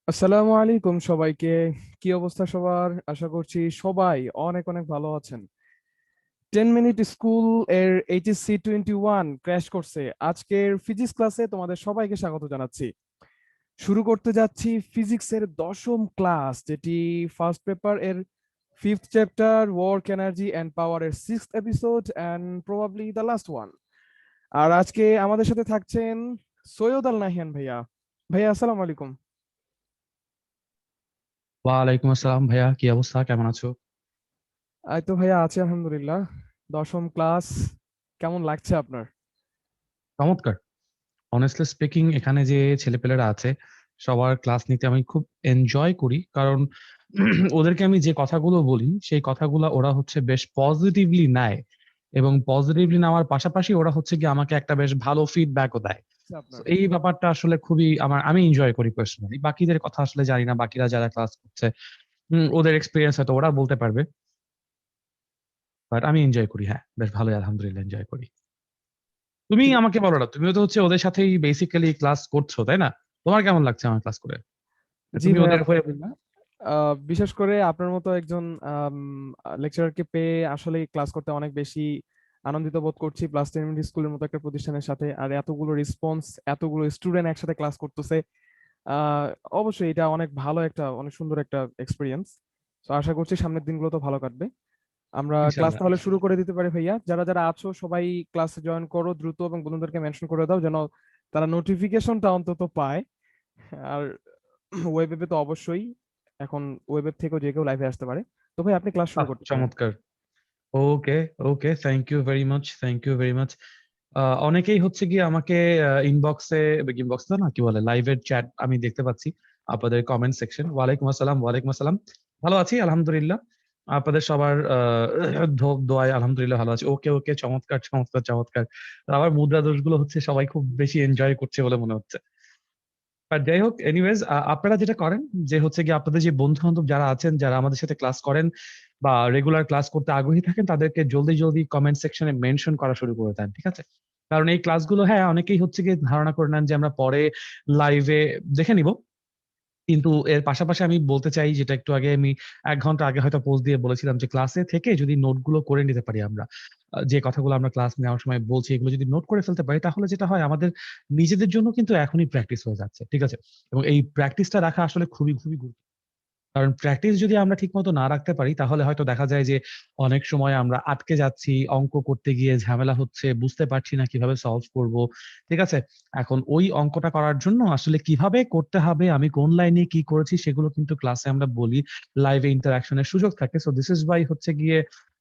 আসসালামু আলাইকুম সবাইকে। কি অবস্থা সবার? আশা করছি সবাই অনেক অনেক ভালো আছেন। 10 মিনিট স্কুল এর HSC 21 ক্র্যাশ করছে। আজকের ফিজিক্স ক্লাসে তোমাদের সবাইকে স্বাগত জানাচ্ছি। শুরু করতে যাচ্ছি ফিজিক্সের 10ম ক্লাস, যেটি ফার্স্ট পেপার এর 5th chapter work energy and power এর 6th episode and probably the last one. আর আজকে আমাদের সাথে থাকছেন সৈয়দ আল নাহিয়ান ভাইয়া। ভাইয়া আসসালামু আলাইকুম। ওয়ালাইকুম আসসালাম ভাইয়া, কি অবস্থা, কেমন আছো? এই তো ভাইয়া আছি আলহামদুলিল্লাহ। 10ম ক্লাস কেমন লাগছে আপনার? চমৎকার। অনেস্টলি স্পিকিং, এখানে যে ছেলেপেলেরা আছে সবার ক্লাস নিতে আমি খুব এনজয় করি, কারণ ওদেরকে আমি যে কথাগুলো বলি সেই কথাগুলো ওরা হচ্ছে বেশ পজিটিভলি নেয়, এবং পজিটিভলি নেওয়ার পাশাপাশি ওরা হচ্ছে কি আমাকে একটা বেশ ভালো ফিডব্যাকও দেয়। তো আপনার এই ব্যাপারটা আসলে খুবই আমি এনজয় করি পার্সোনালি। বাকিদের কথা আসলে জানি না, বাকিরা যারা ক্লাস করছে ওদের এক্সপিরিয়েন্স হয়তো ওরা বলতে পারবে, বাট আমি এনজয় করি। হ্যাঁ, বেশ ভালোই, আলহামদুলিল্লাহ এনজয় করি। তুমি ঠিক। আমাকে বলো না, তুমিও তো হচ্ছে ওদের সাথেই বেসিক্যালি ক্লাস করছো, তাই না? তোমার কেমন লাগছে আমার ক্লাস করে? জি তুমি ভাইয়া, ওদের হয়ে বললা। বিশেষ করে আপনার মতো একজন লেকচারারকে পেয়ে আসলে ক্লাস করতে অনেক বেশি আনন্দিত বোধ করছি। প্লাস 10 মিনিট স্কুলের মতো একটা প্রতিষ্ঠানের সাথে আর এতগুলো রেসপন্স, এতগুলো স্টুডেন্ট একসাথে ক্লাস করতেছে। আহ অবশ্যই এটা অনেক ভালো একটা, অনেক সুন্দর একটা এক্সপিরিয়েন্স। তো আশা করছি সামনের দিনগুলো তো ভালো কাটবে। আমরা ক্লাস ইনশাল্লাহ, তাহলে শুরু ইনশাল্লাহ। করে দিতে পারি ভাইয়া। যারা যারা আছো সবাই ক্লাসে জয়েন করো দ্রুত এবং বন্ধুদেরকে মেনশন করে দাও যেন তারা নোটিফিকেশনটা অন্তত পায়। আর ওয়েবে তো অবশ্যই, এখন ওয়েব থেকেও যে কেউ লাইভে আসতে পারে। তো ভাই আপনি ক্লাস শুরু করতে পারেন। চমৎকার। Okay, okay, thank you very much, thank you very much. অনেকেই হচ্ছে গিয়ে আমাকে ইনবক্সে, ইনবক্স না কি বলে, লাইভের চ্যাট আমি দেখতে পাচ্ছি, আপনাদের কমেন্ট সেকশন। ওয়ালাইকুম আসসালাম, ওয়ালাইকুম আসসালাম। ভালো আছি আলহামদুলিল্লাহ। আপনাদের সবার দোয়ায় আলহামদুলিল্লাহ ভালো আছি। ওকে, ওকে, চমৎকার, চমৎকার, চমৎকার। আবার মুদ্রা দোষগুলো হচ্ছে সবাই খুব বেশি এনজয় করছে বলে মনে হচ্ছে। আর যাই হোক, এনিওয়েজ, আপনারা যেটা করেন যে হচ্ছে কি আপনাদের যে বন্ধু বান্ধব যারা আছেন, যারা আমাদের সাথে ক্লাস করেন বা রেগুলার ক্লাস করতে আগ্রহী থাকেন, তাদেরকে জলদি জলদি কমেন্ট সেকশনে মেনশন করা শুরু করে দেন, ঠিক আছে? কারণ এই ক্লাসগুলো, হ্যাঁ, অনেকেই হচ্ছে কি ধারণা করে নেন যে আমরা পরে লাইভে দেখে নিব, কিন্তু এর পাশাপাশি আমি বলতে চাই, যেটা একটু আগে আমি 1 ঘন্টা আগে হয়তো পোস্ট দিয়ে বলেছিলাম, যে ক্লাসে থেকে যদি নোটগুলো করে নিতে পারি আমরা, যে কথাগুলো আমরা ক্লাস নেওয়ার সময় বলছি এগুলো যদি নোট করে ফেলতে পারি, তাহলে যেটা হয় আমাদের নিজেদের জন্য কিন্তু এখনই প্র্যাকটিস হয়ে যাচ্ছে, ঠিক আছে? এবং এই প্র্যাকটিসটা রাখা আসলে খুবই খুবই গুরুত্ব। কারণ প্র্যাকটিস যদি আমরা ঠিক মতো না রাখতে পারি, তাহলে হয়তো দেখা যায় যে অনেক সময় আমরা আটকে যাচ্ছি, অঙ্ক করতে গিয়ে ঝামেলা হচ্ছে, বুঝতে পারছি না কিভাবে সলভ করব, ঠিক আছে? এখন ওই অঙ্কটা করার জন্য আসলে কিভাবে করতে হবে, আমি কোন লাইনে কি করেছি, সেগুলো কিন্তু ক্লাসে আমরা বলি, লাইভে ইন্টারাকশনের সুযোগ থাকে। সো দিস ইজ ওয়াই হচ্ছে গিয়ে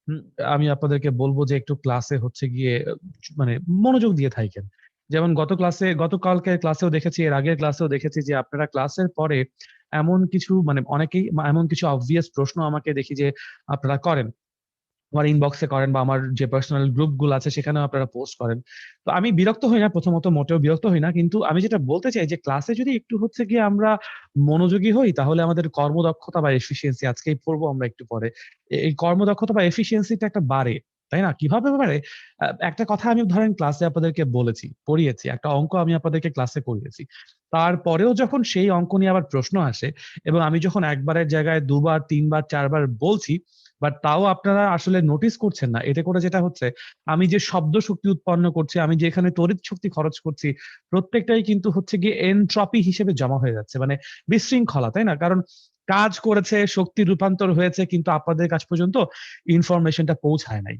উম, আমি আপনাদেরকে বলবো যে একটু ক্লাসে হচ্ছে গিয়ে মানে মনোযোগ দিয়ে থাকেন। যেমন গতকালকে ক্লাসেও দেখেছি, এর আগের ক্লাসেও দেখেছি যে আপনারা ক্লাসের পরে এমন কিছু অনেকেই এমন কিছু অবভিয়াস প্রশ্ন আমাকে দেখি যে আপনারা করেন, আমার ইনবক্সে করেন বা আমার যে পার্সোনাল গ্রুপ গুলো আছে সেখানেও আপনারা পোস্ট করেন। তো আমি বিরক্ত হই না, প্রথমত মোটেও বিরক্ত হই না, কিন্তু আমি যেটা বলতে চাই যে ক্লাসে যদি একটু হচ্ছে গিয়ে আমরা মনোযোগী হই, তাহলে আমাদের কর্মদক্ষতা বা এফিসিয়েন্সি, আজকেই পড়বো আমরা একটু পরে, এই কর্মদক্ষতা বা এফিসিয়েন্সিটা একটা বাড়ে, তাই না? কিভাবে বাড়ে? একটা কথা আমি ধরেন ক্লাসে আপনাদেরকে বলেছি, পড়িয়েছি, একটা অঙ্ক আমি আপনাদেরকে ক্লাসে করিয়েছি, তারপরেও যখন সেই অঙ্ক নিয়ে আবার প্রশ্ন আসে, এবং আমি যখন একবারের জায়গায় দুবার, তিনবার, চারবার বলছি, বাট তাও আপনারা আসলে নোটিস করছেন না, এতে করে যেটা হচ্ছে, আমি যে শব্দ শক্তি উৎপন্ন করছি, আমি যেখানে তড়িৎ শক্তি খরচ করছি, প্রত্যেকটাই কিন্তু হচ্ছে গিয়ে এনট্রপি হিসেবে জমা হয়ে যাচ্ছে, মানে বিশৃঙ্খলা, তাই না? কারণ কাজ করেছে, শক্তি রূপান্তর হয়েছে, কিন্তু আপনাদের কাছ পর্যন্ত ইনফরমেশনটা পৌঁছায় নাই।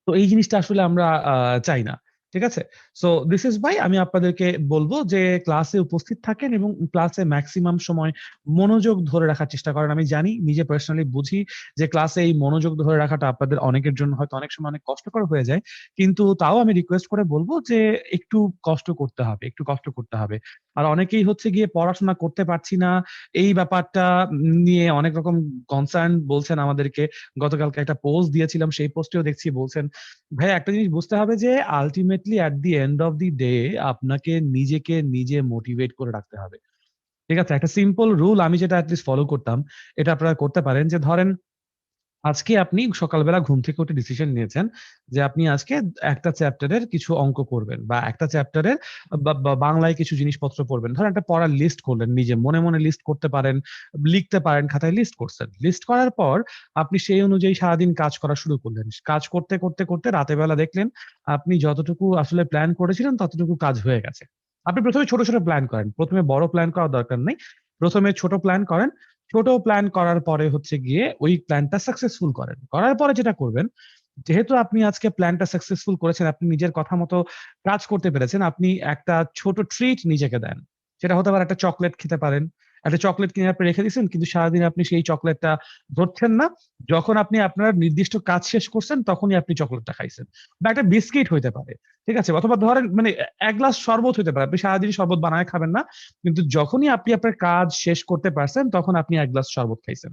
তো এই জিনিসটা আসলে আমরা চাই না, ঠিক আছে? সো দিস ইজ ভাই, আমি আপনাদেরকে বলবো যে ক্লাসে উপস্থিত থাকেন এবং ক্লাসে ম্যাক্সিমাম সময় মনোযোগ ধরে রাখার চেষ্টা করেন। আমি জানি, নিজে পার্সোনালি বুঝি যে ক্লাসে এই মনোযোগ ধরে রাখাটা আপনাদের অনেকের জন্য হয়তো অনেক সময় অনেক কষ্টকর হয়ে যায়, কিন্তু তাও আমি রিকোয়েস্ট করে বলবো যে একটু কষ্ট করতে হবে, একটু কষ্ট করতে হবে। আর অনেকেই হচ্ছে গিয়ে পড়াশোনা করতে পারছি না, এই ব্যাপারটা নিয়ে অনেক রকম কনসার্ন বলছেন আমাদেরকে। গতকালকে একটা পোস্ট দিয়েছিলাম, সেই পোস্টেও দেখছি বলছেন। ভাই, একটা জিনিস বুঝতে হবে যে ultimately at the end of the day আপনাকে নিজেকে নিজে মোটিভেট করে রাখতে হবে, ঠিক আছে? একটা সিম্পল রুল আমি যেটা অ্যাটলিস্ট ফলো করতাম, এটা আপনারা করতে পারেন, যে ধরেন আজকে আপনি সকালবেলা ঘুম থেকে উঠে ডিসিশন নিয়েছেন যে আপনি আজকে একটা চ্যাপ্টারের কিছু অঙ্ক করবেন বা একটা চ্যাপ্টারের বাংলায় কিছু জিনিসপত্র পড়বেন। ধরেন একটা পড়ার লিস্ট করলেন, নিজে মনে মনে লিস্ট করতে পারেন, লিখতে পারেন, খাতায় লিস্ট করছেন। লিস্ট করার পর আপনি সেই অনুযায়ী সারাদিন কাজ করা শুরু করলেন। কাজ করতে করতে করতে রাতের বেলা দেখলেন আপনি যতটুকু আসলে প্ল্যান করেছিলেন ততটুকু কাজ হয়ে গেছে। আপনি প্রথমে ছোট ছোট প্ল্যান করেন, প্রথমে বড় প্ল্যান করার দরকার নেই। প্রথমে ছোট প্ল্যান করেন, ছোট প্ল্যান করার পরে হচ্ছে গিয়ে ওই প্ল্যানটা সাকসেসফুল করেন। করার পরে যেটা করবেন, যেহেতু আপনি আজকে প্ল্যানটা সাকসেসফুল করেছেন, আপনি নিজের কথা মতো কাজ করতে পেরেছেন, আপনি একটা ছোট ট্রিট নিজেকে দেন। সেটা হতে পারে একটা চকলেট খেতে পারেন। একটা চকলেট কিনে আপনি রেখে দিয়েছেন, কিন্তু সারাদিন আপনি সেই চকলেটটা ধরছেন না। যখন আপনি আপনার নির্দিষ্ট কাজ শেষ করছেন, তখনই আপনি চকলেটটা খাইছেন। বা একটা বিস্কিট হইতে পারে। ঠিক আছে? অথবা ধরেন মানে ১ গ্লাস শরবত হইতে পারে। আপনি সারাদিন শরবত বানায় খাবেন না। কিন্তু যখনই আপনি আপনার কাজ শেষ করতে পারছেন, তখন আপনি ১ গ্লাস শরবত খাইছেন।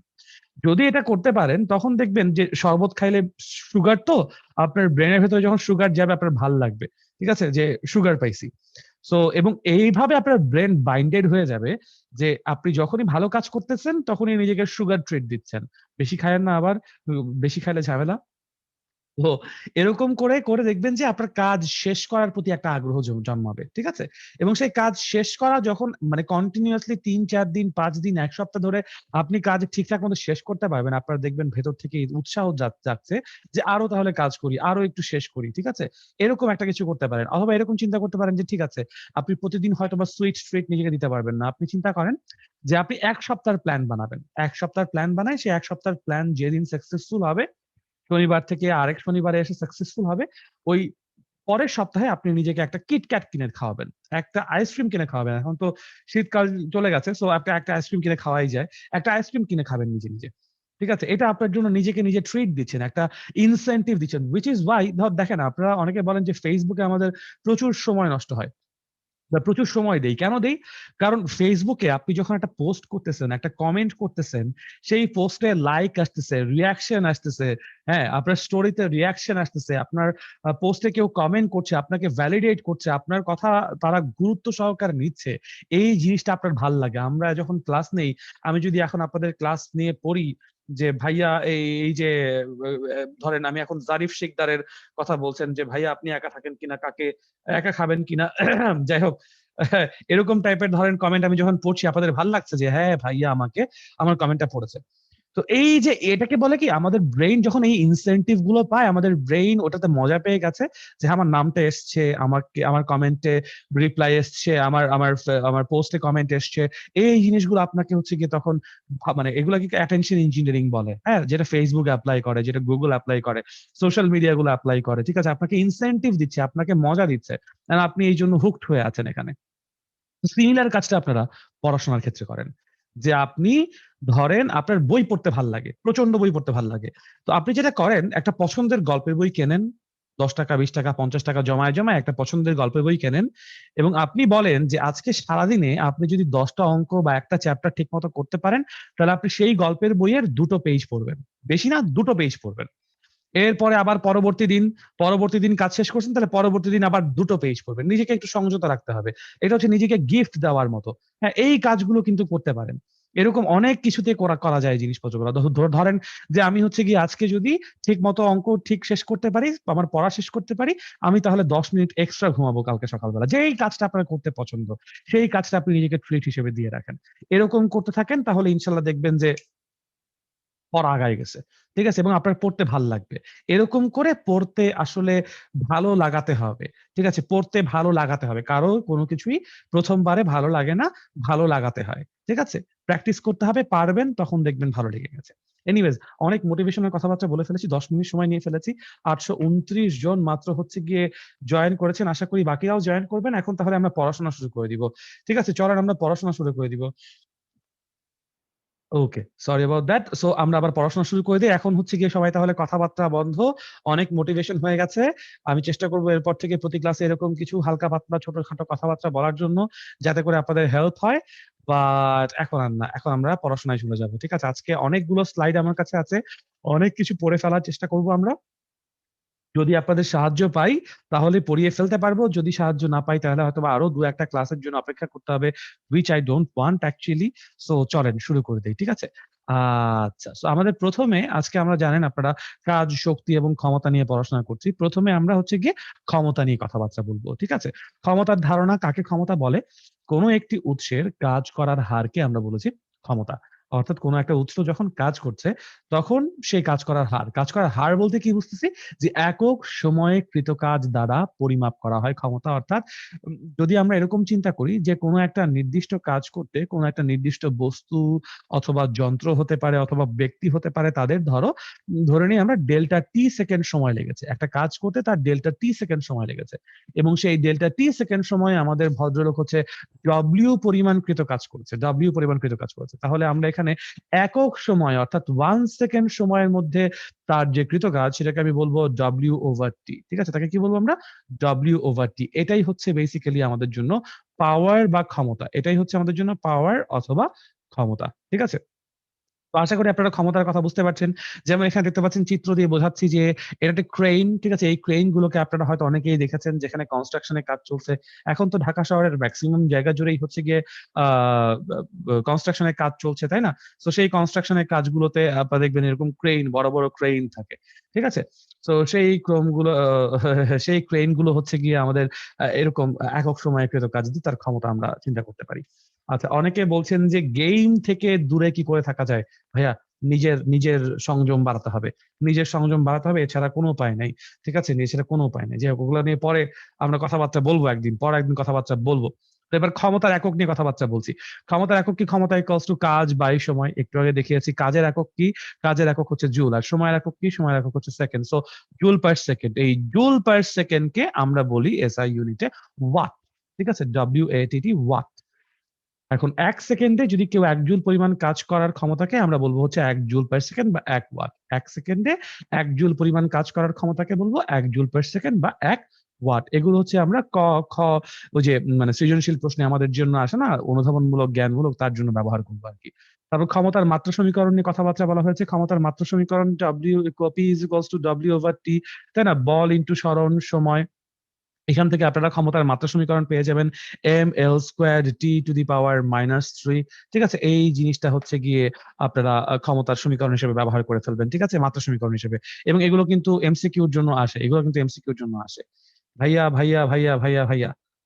যদি এটা করতে পারেন, তখন দেখবেন যে শরবত খাইলে সুগার তো আপনার ব্রেনের ভেতরে যখন সুগার যাবে আপনার ভাল লাগবে। ঠিক আছে? যে সুগার পাইছি। সো এবং এইভাবে আপনার ব্রেন বাইন্ডেড হয়ে যাবে যে আপনি যখনই ভালো কাজ করতেছেন, তখনই নিজেকে সুগার ট্রিট দিচ্ছেন। বেশি খায়েন না আবার। বেশি খাইলে ঝামেলা। তো এরকম করে, করে দেখবেন যে আপনার কাজ শেষ করার প্রতি একটা আগ্রহ জন্মাবে। ঠিক আছে? এবং সেই কাজ শেষ করা যখন মানে কন্টিনিউয়াসলি ৩, ৪ দিন, ৫ দিন, ১ সপ্তাহ ধরে আপনি কাজ ঠিকঠাক মতো শেষ করতে পারবেন। আপনার দেখবেন ভেতর থেকে এই উৎসাহ জাগছে যে আরো তাহলে কাজ করি, আরো একটু শেষ করি। ঠিক আছে? এরকম একটা কিছু করতে পারেন। অথবা এরকম চিন্তা করতে পারেন যে ঠিক আছে, আপনি প্রতিদিন হয়তোবা সুইট ট্রিট নিজেকে দিতে পারবেন না। আপনি চিন্তা করেন যে আপনি ১ সপ্তাহের প্ল্যান বানাবেন। ১ সপ্তাহের প্ল্যান বানায় সেই ১ সপ্তাহের প্ল্যান যেদিন সাকসেসফুল হবে শনিবার থেকে আরেক শনিবারে এসে সাকসেসফুল হবে। ওই পরের সপ্তাহে আপনি নিজেকে একটা কিটক্যাট কিনে খাওয়াবেন। একটা আইসক্রিম কিনে খাওয়াবেন। এখন তো শীতকাল চলে গেছে। সো আপনি একটা আইসক্রিম কিনে খাওয়াই যায়। একটা আইসক্রিম কিনে খাবেন নিজে, নিজে। ঠিক আছে? এটা আপনার জন্য নিজেকে নিজে ট্রিট দিচ্ছেন। একটা ইনসেনটিভ দিচ্ছেন। which is why দেখেন আপনারা অনেকে বলেন যে Facebook এ আমাদের প্রচুর সময় নষ্ট হয়। বা প্রচুর সময় দেই। কেন দেই? কারণ Facebook এ আপনি যখন একটা পোস্ট করতেছেন, একটা কমেন্ট করতেছেন, সেই পোস্টে লাইক আসতেছে, রিঅ্যাকশন আসতেছে, হ্যাঁ? আপনার স্টোরিতে রিঅ্যাকশন আসতেছে, আপনার পোস্টে কেউ কমেন্ট করছে, আপনাকে ভ্যালিডেট করছে, আপনার কথা তারা গুরুত্ব সহকারে নিচ্ছে। এই জিনিসটা আপনার ভাল লাগে। আমরা যখন ক্লাস নেই, আমি যদি এখন আপনাদের ক্লাস নিয়ে পড়ি যে ভাইয়া এই যে ধরেন আমি এখন জারিফ শিকদারের কথা বলছেন যে, "ভাইয়া আপনি একা থাকেন কিনা? কাকে একা খাবেন কিনা?" যাই হোক এরকম টাইপের ধরেন কমেন্ট আমি যখন পড়ছি আপনাদের ভাল লাগছে যে হ্যাঁ, ভাইয়া আমাকে আমার কমেন্টটা পড়েছে। তো এই যে এটাকে বলে কি আমাদের ব্রেইন যখন এই ইনসেনটিভ গুলো পায় আমাদের ব্রেইন ওটাতে মজা পেয়ে গেছে যে আমার নামটা এসছে, আমাকে আমার কমেন্টে রিপ্লাই এসছে, আমার পোস্টে কমেন্ট এসছে। এই জিনিসগুলো আপনাকে হচ্ছে গিয়ে তখন মানে এগুলাকে অ্যাটেনশন ইঞ্জিনিয়ারিং বলে। হ্যাঁ? যেটা Facebook এপ্লাই করে, যেটা Google এপ্লাই করে, সোশ্যাল মিডিয়া গুলো এপ্লাই করে। ঠিক আছে? আপনাকে ইনসেনটিভ দিচ্ছে, আপনাকে মজা দিচ্ছে। আর আপনি এইজন্য হুকড হয়ে আছেন এখানে। সিমিলার কাজটা আপনারা পড়াশোনার ক্ষেত্রে করেন। যে আপনি ধরেন আপনার বই পড়তে ভাল লাগে। প্রচন্ড বই পড়তে ভাল লাগে। তো আপনি যেটা করেন একটা পছন্দের গল্পের বই কেনেন। ৳১০, ৳২০, ৳৫০ জমায় একটা পছন্দের গল্পের বই কেনেন এবং আপনি বলেন যে আজকে সারাদিনে আপনি যদি ১০ টা অঙ্ক বা একটা চ্যাপ্টার ঠিকমতো করতে পারেন, তাহলে আপনি সেই গল্পের বইয়ের ২ টো পেজ পড়বেন। বেশি না ২ টো পেজ পড়বেন। এরপরে আবার পরবর্তী দিন কাজ শেষ করছেন, তাহলে পরবর্তী দিন আবার ২ টো পেজ পড়বেন। নিজেকে একটু সংযত রাখতে হবে। এটা হচ্ছে নিজেকে গিফট দেওয়ার মতো। হ্যাঁ, এই কাজগুলো কিন্তু করতে পারেন। এরকম অনেক কিছুতে করা যায় জিনিসপত্রগুলো। ধরেন যে আমি হচ্ছে গিয়ে আজকে যদি ঠিকমতো অঙ্ক ঠিক শেষ করতে পারি, আমার পড়া শেষ করতে পারি, আমি তাহলে ১০ মিনিট এক্সট্রা ঘুমাবো কালকে সকালবেলা। যেই কাজটা আপনার করতে পছন্দ, সেই কাজটা আপনি নিজেকে ট্রিট হিসেবে দিয়ে রাখেন। এরকম করতে থাকেন তাহলে ইনশাআল্লাহ দেখবেন যে পড়া আগায় গেছে। ঠিক আছে? এবং আপনার পড়তে ভাল লাগবে। এরকম করে পড়তে আসলে ভালো লাগাতে হবে। ঠিক আছে? পড়তে ভালো লাগাতে হবে। কারো কোন কিছুই ১ম বারে ভালো লাগে না, ভালো লাগাতে হয়। ঠিক আছে? প্র্যাকটিস করতে হবে, পারবেন তখন দেখবেন ভালো লেগে গেছে। এনিওয়েজ অনেক মোটিভেশনাল কথাবার্তা বলে ফেলেছি। ১০ মিনিট সময় নিয়ে ফেলেছি। ৮২৯ জন মাত্র হচ্ছে গিয়ে জয়েন করেছেন। আশা করি বাকিরাও জয়েন করবেন। এখন তাহলে আমরা পড়াশোনা শুরু করে দিব। ঠিক আছে? চলেন আমরা পড়াশোনা শুরু করে দিব। ওকে, সরি অ্যাবাউট দ্যাট। সো আমরা আবার পড়াশোনা শুরু করে দেই। এখন হচ্ছে গিয়ে সবাই তাহলে কথাবার্তা বন্ধ। অনেক মোটিভেশন হয়ে গেছে। আমি চেষ্টা করব এরপর থেকে প্রতি ক্লাসে এরকম কিছু হালকা পাতলা ছোটখাটো কথাবার্তা বলার জন্য, যাতে করে আপনাদের হেল্প হয়। বাট এখন আর না। এখন আমরা পড়াশোনায় চলে যাব। ঠিক আছে? আজকে অনেকগুলো স্লাইড আমার কাছে আছে। অনেক কিছু পড়ে ফেলার চেষ্টা করব আমরা। যদি আপনাদের সাহায্য পাই তাহলে পড়িয়ে ফেলতে পারবো, যদি সাহায্য না পাই তাহলে হয়তো আরো 2-1টা ক্লাসের জন্য অপেক্ষা করতে হবে, which I don't want actually. So চলেন শুরু করে দেই, ঠিক আছে? আচ্ছা, সো আমাদের প্রথমে আজকে আমরা জানেন আপনারা কাজ, শক্তি এবং ক্ষমতা নিয়ে পড়াশোনা করছি। প্রথমে আমরা হচ্ছে গিয়ে ক্ষমতা নিয়ে কথাবার্তা বলবো, ঠিক আছে? ক্ষমতার ধারণা, কাকে ক্ষমতা বলে? কোনো একটি উৎসের কাজ করার হারকে আমরা বলেছি ক্ষমতা। অর্থাৎ কোনো একটা উৎস যখন কাজ করছে তখন সেই কাজ করার হার, কাজ করার হার বলতে কি বুঝতেছি? যে একক সময়ে কৃত কাজ দ্বারা পরিমাপ করা হয় ক্ষমতা। অর্থাৎ যদি আমরা এরকম চিন্তা করি যে কোনো একটা নির্দিষ্ট কাজ করতে কোনো একটা নির্দিষ্ট বস্তু অথবা যন্ত্র হতে পারে অথবা ব্যক্তি হতে পারে, তাদের ধরে নিই আমরা ডেল্টা টি সেকেন্ড সময় লেগেছে একটা কাজ করতে, তার ডেল্টা টি সেকেন্ড সময় লেগেছে এবং সেই ডেল্টা টি সেকেন্ড সময়ে আমাদের ভদ্রলোক হচ্ছে ডব্লিউ পরিমাণকৃত কাজ করেছে, ডব্লিউ পরিমাণকৃত কাজ করেছে। তাহলে আমরা এখানে একক সময় অর্থাৎ 1 সেকেন্ড সময়ের মধ্যে তার যে কৃত কাজ সেটাকে আমি বলবো W/T, ঠিক আছে? তাকে কি বলবো আমরা? W/T। এটাই হচ্ছে বেসিক্যালি আমাদের জন্য পাওয়ার বা ক্ষমতা। এটাই হচ্ছে আমাদের জন্য পাওয়ার অথবা ক্ষমতা, ঠিক আছে? তো আশা করি আপনারা ক্ষমতার কথা বুঝতে পারছেন। যেমন এখানে দেখতে পাচ্ছেন চিত্র দিয়ে বোঝাচ্ছি যে এটা একটা ক্রেইন, ঠিক আছে? এই ক্রেইন গুলোকে আপনারা হয়তো অনেকেই দেখেছেন যেখানে কনস্ট্রাকশন এর কাজ চলছে। এখন তো ঢাকা শহরের মেক্সিমাম জায়গা জুড়েই হচ্ছে গিয়ে আ কনস্ট্রাকশন এর কাজ চলছে, তাই না? সো সেই কনস্ট্রাকশন এর কাজগুলোতে আপনারা দেখবেন এরকম ক্রেইন, বড়, বড় ক্রেইন থাকে। ঠিক আছে? সো সেই ক্রম গুলো সেই ক্রেইন গুলো হচ্ছে গিয়ে আমাদের এরকম একক সময়ে কৃত কাজ দিয়ে তার ক্ষমতা আমরা চিন্তা করতে পারি। আচ্ছা, অনেকে বলছেন যে গেম থেকে দূরে কি করে থাকা যায়? ভাইয়া, নিজের সংযম বাড়াতে হবে। নিজের সংযম বাড়াতে হবে, এছাড়া কোনো উপায় নাই। ঠিক আছে? এছাড়া কোনো উপায় নাই। যাই হোক, ওগুলো নিয়ে পরে আমরা কথাবার্তা বলবো একদিন। পরে একদিন কথাবার্তা বলবো। তো এবার ক্ষমতার একক নিয়ে কথাবার্তা বলছি। ক্ষমতার একক কি? ক্ষমতা ইকুয়ালস টু কাজ বাই সময়। একটু আগে দেখিয়েছি কাজের একক কি? কাজের একক হচ্ছে জুল। আর সময়ের একক কি? সময়ের একক হচ্ছে second. So joule per second. এই জুল পার সেকেন্ড কে আমরা বলি এসআই ইউনিটে ওয়াট। ঠিক আছে? WATT watt. এখন ১ সেকেন্ডে যদি কেউ ১ জুল পরিমাণ কাজ করার ক্ষমতাকে আমরা বলব হচ্ছে ১ জুল পার সেকেন্ড বা ১ ওয়াট। ১ সেকেন্ডে ১ জুল পরিমাণ কাজ করার ক্ষমতাকে বলব ১ জুল পার সেকেন্ড বা ১ ওয়াট। এগুলো হচ্ছে আমরা ক, খ ওই যে মানে সৃজনশীল প্রশ্নে আমাদের জন্য আসে না? অনুধাবনমূলক, জ্ঞানমূলক, তার জন্য ব্যবহার করব আরকি। তারপর ক্ষমতার মাত্রা সমীকরণ নিয়ে কথাবার্তা বলা হয়েছে। ক্ষমতার মাত্রা সমীকরণ P is equals to W/T, তাই না? বল ইনটু সরণ, সময়। এখান থেকে আপনারা ক্ষমতার মাত্রা সমীকরণ পেয়ে যাবেন mL²T⁻³ ঠিক আছে? এই জিনিসটা হচ্ছে গিয়ে আপনারা ক্ষমতার সমীকরণ হিসেবে ব্যবহার করে ফেলবেন। ঠিক আছে? মাত্রা সমীকরণ হিসেবে। এবং এগুলো কিন্তু এমসিকিউর জন্য আসে। এগুলো কিন্তু এমসিকিউর জন্য আসে। ভাইয়া,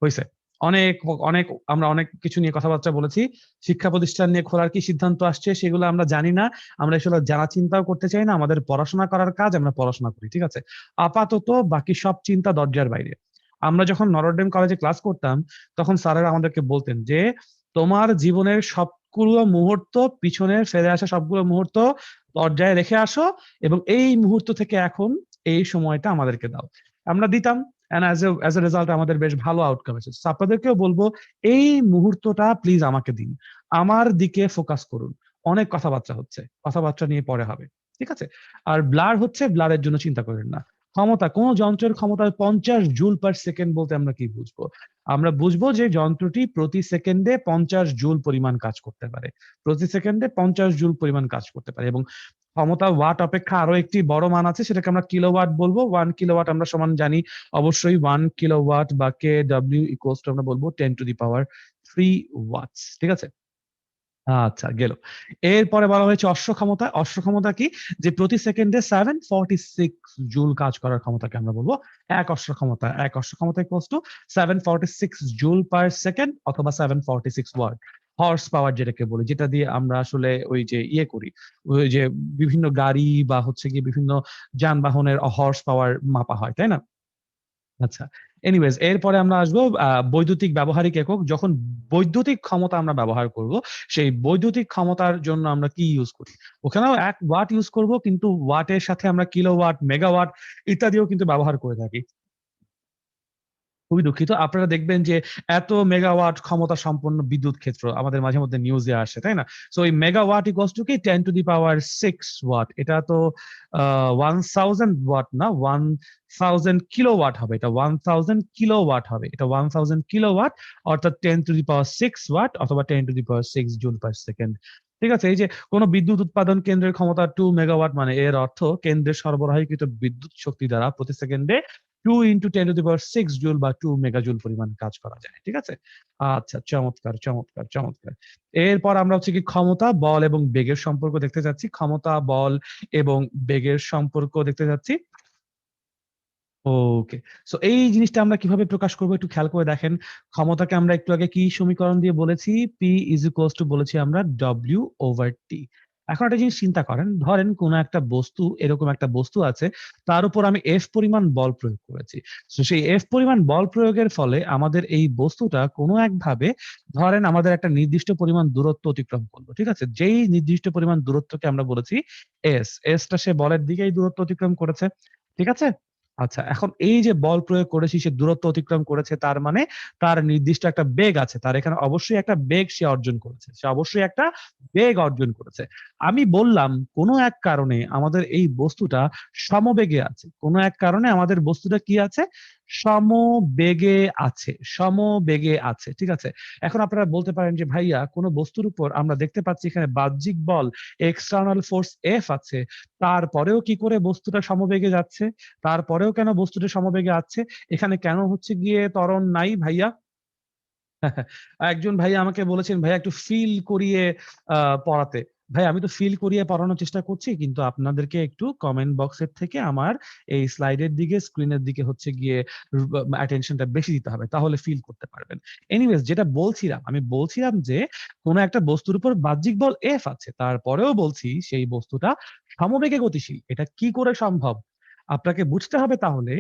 হইছে। অনেক অনেক আমরা অনেক কিছু নিয়ে কথাবার্তা বলেছি। শিক্ষা প্রতিষ্ঠান নিয়ে খোলার কি সিদ্ধান্ত আসছে সেগুলো আমরা জানি না। আমরা এসব জানার চিন্তাও করতে চাই না। আমাদের পড়াশোনা করার কাজ, আমরা পড়াশোনা করি। ঠিক আছে? আপাতত বাকি সব চিন্তা দরজার বাইরে। আমরা যখন নটরডেম কলেজে ক্লাস করতাম, তখন স্যারেরা আমাদেরকে বলতেন যে, "তোমার জীবনের সবগুলো মুহূর্ত, পিছনে ফেলে আসা সবগুলো মুহূর্ত দরজায় রেখে আসো এবং এই মুহূর্ত থেকে এখন এই সময়টা আমাদেরকে দাও।" আমরা দিতাম। অ্যান্ড অ্যাজ এ রেজাল্ট আমাদের বেশ ভালো আউটকাম এসেছে। আপনাদেরকেও বলব, এই মুহূর্তটা প্লিজ আমাকে দিন। আমার দিকে ফোকাস করুন। অনেক কথাবার্তা হচ্ছে। কথাবার্তা নিয়ে পরে হবে। ঠিক আছে? আর ব্লার হচ্ছে, ব্লারের জন্য চিন্তা করেন না। ক্ষমতা, কোন যন্ত্রের ক্ষমতা ৫০ জুল পার সেকেন্ড বলতে আমরা কি বুঝবো? আমরা বুঝবো যে যন্ত্রটি প্রতি সেকেন্ডে ৫০ জুল পরিমাণ কাজ করতে পারে। প্রতি সেকেন্ডে ৫০ জুল পরিমাণ কাজ করতে পারে এবং ক্ষমতা ওয়াট অপেক্ষা আরো একটি বড় মান আছে, সেটাকে আমরা কিলোওয়াট বলবো। 1 কিলোওয়াট আমরা সমান জানি অবশ্যই ১ কিলোওয়াট বা কেডব্লিউ ইকুয়ালস টু আমরা বলবো 10⁻³ ওয়াটস। ঠিক আছে? আচ্ছা, গেল। এরপরে বলা হয়েছে অশ্ব ক্ষমতা। অশ্ব ক্ষমতা কি? যে প্রতি সেকেন্ডে 746 জুল কাজ করার ক্ষমতাকে আমরা বলব এক অশ্ব ক্ষমতা। এক অশ্ব ক্ষমতা equals to 746 joule per second অথবা 746 ওয়াট। হর্স পাওয়ার যেটাকে বলি, যেটা দিয়ে আমরা আসলে ওই যে ইয়ে করি, ওই যে বিভিন্ন গাড়ি বা হচ্ছে গিয়ে বিভিন্ন যানবাহনের হর্স পাওয়ার মাপা হয়, তাই না? আচ্ছা। এনিওয়েজ, এরপরে আমরা আসবো বৈদ্যুতিক ব্যবহারিক একক। যখন বৈদ্যুতিক ক্ষমতা আমরা ব্যবহার করব, সেই বৈদ্যুতিক ক্ষমতার জন্য আমরা কি ইউজ করি? ওখানেও ১ ওয়াট ইউজ করব, কিন্তু ওয়াটের সাথে আমরা কিলোওয়াট, মেগাওয়াট ইত্যাদিও কিন্তু ব্যবহার করে থাকি। খুবই দুঃখিত। আপনারা দেখবেন যে এত মেগাওয়াট ক্ষমতা সম্পন্ন বিদ্যুৎ ক্ষেত্র আমাদের মাঝে মধ্যে নিউজে আসে, তাই না? সো এই মেগাওয়াট ইকুয়ালস টু কি 10⁻6 ওয়াট। এটা তো 1000 ওয়াট না, 1000 কিলোওয়াট হবে। এটা 1000 কিলোওয়াট হবে। এটা 1000 কিলোওয়াট অর্থাৎ 10⁻6 ওয়াট অথবা 10⁻6 জুল পার সেকেন্ড। ঠিক আছে, এই যে কোন বিদ্যুৎ উৎপাদন কেন্দ্রের ক্ষমতা 2 মেগাওয়াট, মানে এর অর্থ কেন্দ্রের সরবরাহকৃত বিদ্যুৎ শক্তি দ্বারা প্রতি সেকেন্ডে 2 × 10⁶ জুল বা 2 মেগাজুল পরিমাণ কাজ করা যায়। ঠিক আছে, আচ্ছা, চমৎকার চমৎকার চমৎকার। এরপর আমরা হচ্ছে কি ক্ষমতা, বল এবং বেগের সম্পর্ক দেখতে যাচ্ছি। ক্ষমতা, বল এবং বেগের সম্পর্ক দেখতে যাচ্ছি। ওকে, সো এই জিনিসটা আমরা কিভাবে প্রকাশ করবো একটু খেয়াল করে দেখেন। ক্ষমতাকে আমরা একটু আগে কি সমীকরণ দিয়ে বলেছি? পি ইজ ইকুয়ালস টু বলেছি আমরা W/T। এখন একটা জিনিস চিন্তা করেন, ধরেন কোন একটা বস্তু, এরকম একটা বস্তু আছে, তার উপর আমি F পরিমাণ বল প্রয়োগ করেছি। তো সেই F পরিমাণ বল প্রয়োগের ফলে আমাদের এই বস্তুটা কোনো একভাবে, ধরেন আমাদের একটা নির্দিষ্ট পরিমাণ দূরত্ব অতিক্রম করলো। ঠিক আছে, যেই নির্দিষ্ট পরিমাণ দূরত্বকে আমরা বলেছি এসটা সে বলের দিকেই দূরত্ব অতিক্রম করেছে। ঠিক আছে, আচ্ছা, এখন এই যে বল প্রয়োগ করেছি, সে দূরত্ব অতিক্রম করেছে, তার মানে তার নির্দিষ্ট একটা বেগ আছে, তার এখানে অবশ্যই একটা বেগ সে অর্জন করেছে, সে অবশ্যই একটা বেগ অর্জন করেছে। আমি বললাম কোনো এক কারণে আমাদের এই বস্তুটা সমবেগে আছে, কোনো এক কারণে আমাদের বস্তুটা কি আছে? সমবেগে আছে, সমবেগে আছে। ঠিক আছে, এখন আপনারা বলতে পারেন যে ভাইয়া কোন বস্তুর উপর আমরা দেখতে পাচ্ছি এখানে বাহ্যিক বল এক্সটার্নাল ফোর্স এফ আছে, তারপরেও কি করে বস্তুটা সমবেগে যাচ্ছে? তারপরেও কেন বস্তুটা সমবেগে আছে? এখানে কেন হচ্ছে গিয়ে ত্বরণ নাই ভাইয়া? একজন ভাই আমাকে বলেছেন, ভাইয়া একটু ফিল করিয়ে পড়াতে। ভাই আমি তো ফিল করিয়ে পড়ানোর চেষ্টা করছি, কিন্তু আপনাদেরকে একটু কমেন্ট বক্সের থেকে আমার এই স্লাইডের দিকে, স্ক্রিনের দিকে হচ্ছে গিয়ে অ্যাটেনশনটা বেশি দিতে হবে, তাহলে ফিল করতে পারবেন। এনিওয়েজ, যেটা বলছিলাম, আমি বলছিলাম যে কোন একটা বস্তুর উপর বাহ্যিক বল এফ আছে, তারপরেও বলছি সেই বস্তুটা সমবেগে গতিশীল। এটা কি করে সম্ভব? আপনাকে বুঝতে হবে তাহলে,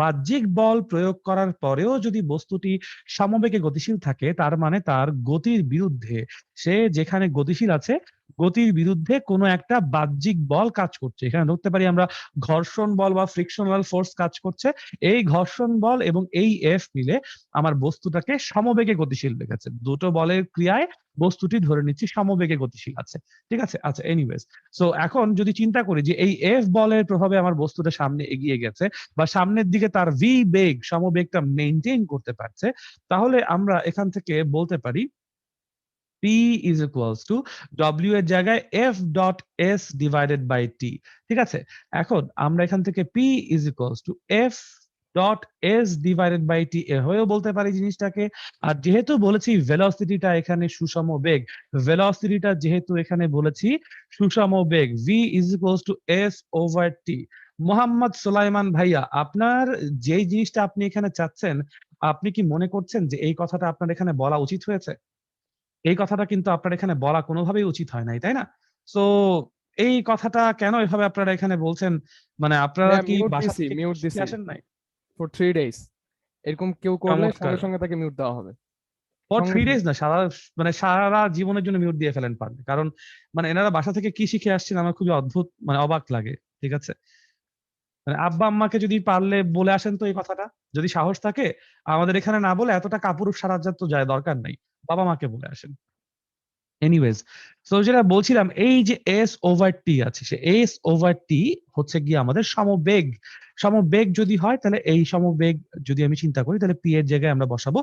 বাহ্যিক বল প্রয়োগ করার পরেও যদি বস্তুটি সমবেগে গতিশীল থাকে, তার মানে তার গতির বিরুদ্ধে, সে যেখানে গতিশীল আছে, গতির বিরুদ্ধে কোনো একটা বাহ্যিক বল কাজ করছে। এখানে ধরতে পারি আমরা ঘর্ষণ বল বা ফ্রিকশনাল ফোর্স কাজ করছে। এই ঘর্ষণ বল এবং এই এফ মিলে আমার বস্তুটাকে সমবেগে গতিশীল রেখেছে। দুটো বলের ক্রিয়ায় বস্তুটি ধরে নিচ্ছি সমবেগে গতিশীল আছে। ঠিক আছে, আচ্ছা, এনিওয়েজ, সো এখন যদি চিন্তা করি যে এই এফ বলের প্রভাবে আমার বস্তুটা সামনে এগিয়ে গেছে, বা সামনের দিকে তার ভি বেগ, সমবেগটা মেইনটেইন করতে পারছে, তাহলে আমরা এখান থেকে বলতে পারি P is equals to W এর জায়গায় F dot S divided by T। ঠিক আছে, এখন আমরা এখান থেকে P is equals to F dot S divided by T হয়েও বলতে পারি জিনিসটাকে। আর যেহেতু বলেছি ভেলোসিটিটা এখানে সুষম বেগ, ভেলোসিটিটা যেহেতু এখানে বলেছি সুষম বেগ, V is equals to S over T। Mohammad সোলাইমান ভাইয়া, আপনার যেই জিনিসটা আপনি এখানে চাচ্ছেন, আপনি কি মনে করছেন যে এই কথাটা আপনার এখানে বলা উচিত হয়েছে? এই কথাটা কিন্তু আপনার এখানে বলা কোনোভাবেই উচিত হয় নাই, তাই না? সো এই কথাটা কেন এভাবে আপনারা এখানে বলছেন? মানে আপনারা ভাইয়া কি মিউট বাসা দিছি, থেকে মিউট শিখে দিছি আসেন নাই? For 3 days। এরকম কেউ করলে চমৎকার। সঙ্গে সঙ্গে তাকে মিউট দেওয়া হবে, ফর সঙ্গে 3 সঙ্গে। ডেজ না, মানে সারা জীবনের জন্য মিউট দিয়ে ফেলেন পারলে। কারণ মানে এনারা বাসা থেকে কি শিখে আসছেন আমার খুবই অদ্ভুত, মানে অবাক লাগে। ঠিক আছে? মানে আব্বা আম্মাকে যদি পারলে বলে আসেন তো এই কথাটা। যদি সাহস থাকে, আমাদের এখানে না বলে এতটা কাপুরুষ সারার তো যায় দরকার নাই। বাবা মাকে বলে আসেন। এনিওয়েজ, সো যেটা বলছিলাম, এই যে এস ওভার টি আছে, সে এস ওভার টি হচ্ছে গিয়ে আমাদের সমবেগ। সমবেগ যদি হয়, তাহলে এই সমবেগ যদি আমি চিন্তা করি, তাহলে পি এর জায়গায় আমরা বসাবো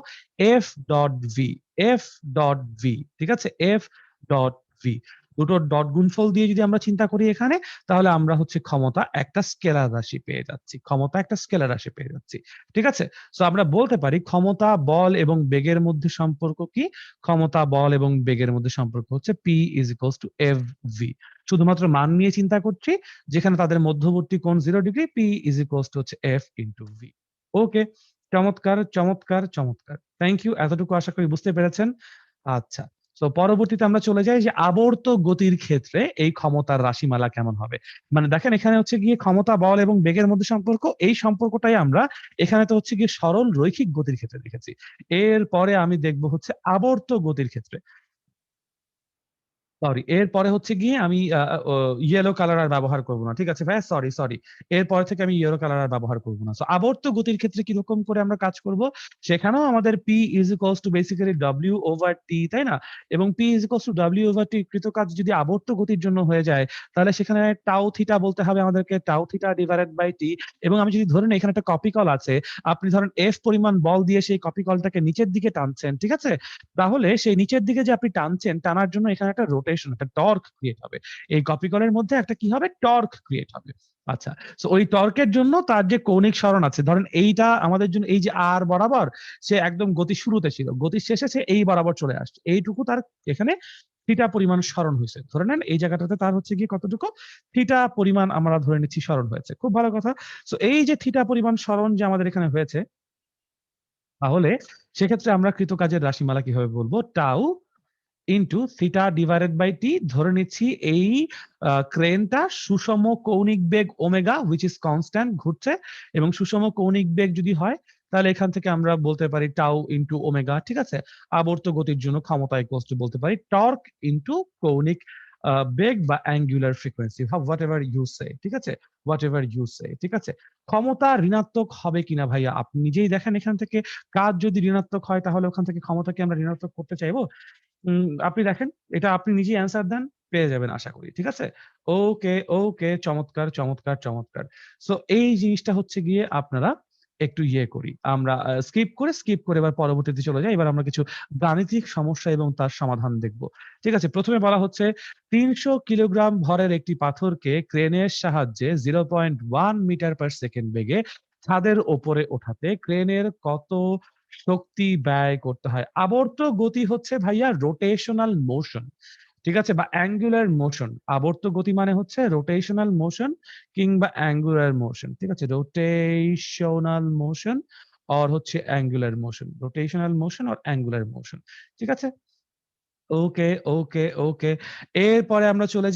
F dot V. F dot V, ঠিক আছে, এফ ডট ভি। দুটো ডট গুণফল দিয়ে যদি আমরা চিন্তা করি এখানে, তাহলে আমরা হচ্ছে ক্ষমতা একটা স্কেলার রাশি পেয়ে যাচ্ছি, ক্ষমতা একটা স্কেলার রাশি পেয়ে যাচ্ছি। ঠিক আছে, সো আমরা বলতে পারি ক্ষমতা, বল এবং বেগের মধ্যে সম্পর্ক কি? ক্ষমতা, বল এবং বেগের মধ্যে সম্পর্ক হচ্ছে P is equals to FV। শুধুমাত্র মান নিয়ে চিন্তা করছি, যেখানে তাদের মধ্যবর্তী কোণ 0 degree, P is equals to হচ্ছে F into V। ওকে, চমৎকার চমৎকার চমৎকার, থ্যাংক ইউ। এতটুকু আশা করি বুঝতে পেরেছেন। আচ্ছা, তো পরবর্তীতে আমরা চলে যাই যে আবর্ত গতির ক্ষেত্রে এই ক্ষমতার রাশিমালা কেমন হবে। মানে দেখেন, এখানে হচ্ছে গিয়ে ক্ষমতা, বল এবং বেগের মধ্যে সম্পর্ক, এই সম্পর্কটাই আমরা এখানে তো হচ্ছে গিয়ে সরল রৈখিক গতির ক্ষেত্রে দেখেছি। এরপরে আমি দেখব হচ্ছে আবর্ত গতির ক্ষেত্রে। সরি, এরপরে হচ্ছে গিয়ে আমি ইয়েলো কালার আর ব্যবহার করব না। ঠিক আছে ভাইয়া, সরি সরি, এরপরে থেকে আমি ইয়েলো কালার আর ব্যবহার করব না। সো আবর্ত গতির ক্ষেত্রে কিরকম করে আমরা কাজ করব? সেখানেও আমাদের P is equals to basically W over T, তাই না? এবং P is equals to W over T কৃত কাজ যদি আবর্ত গতির জন্য হয়ে যায়, তাহলে সেখানে টাউ থিটা বলতে হবে আমাদেরকে, টাউ থিটা ডিভাইডেড বাই টি। এবং আমি যদি ধরেন এখানে একটা কপি কল আছে, আপনি ধরেন এফ পরিমাণ বল দিয়ে সেই কপি কলটাকে নিচের দিকে টানছেন, ঠিক আছে? তাহলে সেই নিচের দিকে যে আপনি টানছেন, টানার জন্য এখানে একটা রোটেশন রোটেশন, একটা টর্ক ক্রিয়েট হবে। এই কপি কলের মধ্যে একটা কি হবে, টর্ক ক্রিয়েট হবে। আচ্ছা, সো ওই টর্কের জন্য তার যে কৌণিক সরণ আছে, ধরেন এইটা আমাদের জন্য এই যে আর বরাবর, সে একদম গতি শুরুতে ছিল, গতির শেষে সে এই বরাবর চলে আসছে, এইটুকু তার এখানে থিটা পরিমাণ সরণ হয়েছে। ধরে নেন এই জায়গাটাতে তার হচ্ছে গিয়ে কতটুকু থিটা পরিমাণ আমরা ধরে নিচ্ছি সরণ হয়েছে। খুব ভালো কথা। সো এই যে থিটা পরিমাণ সরণ যে আমাদের এখানে হয়েছে, তাহলে সেক্ষেত্রে আমরা কৃতকাজের রাশিমালা কিভাবে বলবো, tau into theta divided by T. ধরে নিচ্ছি এই ক্রেনটা সুষম কৌণিক বেগ ওমেগা হুইচ ইজ কনস্ট্যান্ট ঘুরছে, এবং সুষম কৌণিক বেগ যদি হয় তাহলে এখান থেকে আমরা বলতে পারি টাউ ইন্টু ওমেগা, ঠিক আছে। আবর্ত গতির জন্য ক্ষমতা ইকুয়ালস টু বলতে পারি টর্ক ইন্টু কৌণিক বেগ বা angular frequency, whatever you say, ঠিক আছে, হোয়াট এভার ইউ সে, ঠিক আছে। ক্ষমতা ঋণাত্মক হবে কিনা ভাইয়া, আপনি নিজেই দেখেন এখান থেকে, কাজ যদি ঋণাত্মক হয় তাহলে ওখান থেকে ক্ষমতাকে আমরা ঋণাত্মক করতে চাইবো। আপনি দেখেন, এটা আপনি নিজেই অ্যান্সার দেন, পেয়ে যাবেন আশা করি, ঠিক আছে। ওকে ওকে, চমৎকার চমৎকার চমৎকার। সো এই জিনিসটা হচ্ছে গিয়ে আপনারা একটু ইয়ে করি, আমরা স্কিপ করে এবার পরবর্তীতে চলে যাই। এবার আমরা কিছু গাণিতিক সমস্যা এবং তার সমাধান দেখব, ঠিক আছে। প্রথমে বলা হচ্ছে 300 কিলোগ্রাম ভরের একটি পাথরকে ক্রেনের সাহায্যে 0.1 মিটার পার সেকেন্ড বেগে ছাদের ওপরে ওঠাতে ক্রেনের কত শক্তি ব্যয় করতে হয়। আবর্ত গতি হচ্ছে ভাইয়া রোটেশনাল মোশন, ঠিক আছে, বা অ্যাঙ্গুলার মোশন। আবর্ত গতি মানে হচ্ছে রোটেশনাল মোশন কিংবা অ্যাঙ্গুলার মোশন, ঠিক আছে, রোটেশনাল মোশন আর হচ্ছে অ্যাঙ্গুলার মোশন, রোটেশনাল মোশন আর অ্যাঙ্গুলার মোশন, ঠিক আছে। ওকে, ওকে, ওকে। এরপরে আমরা চলে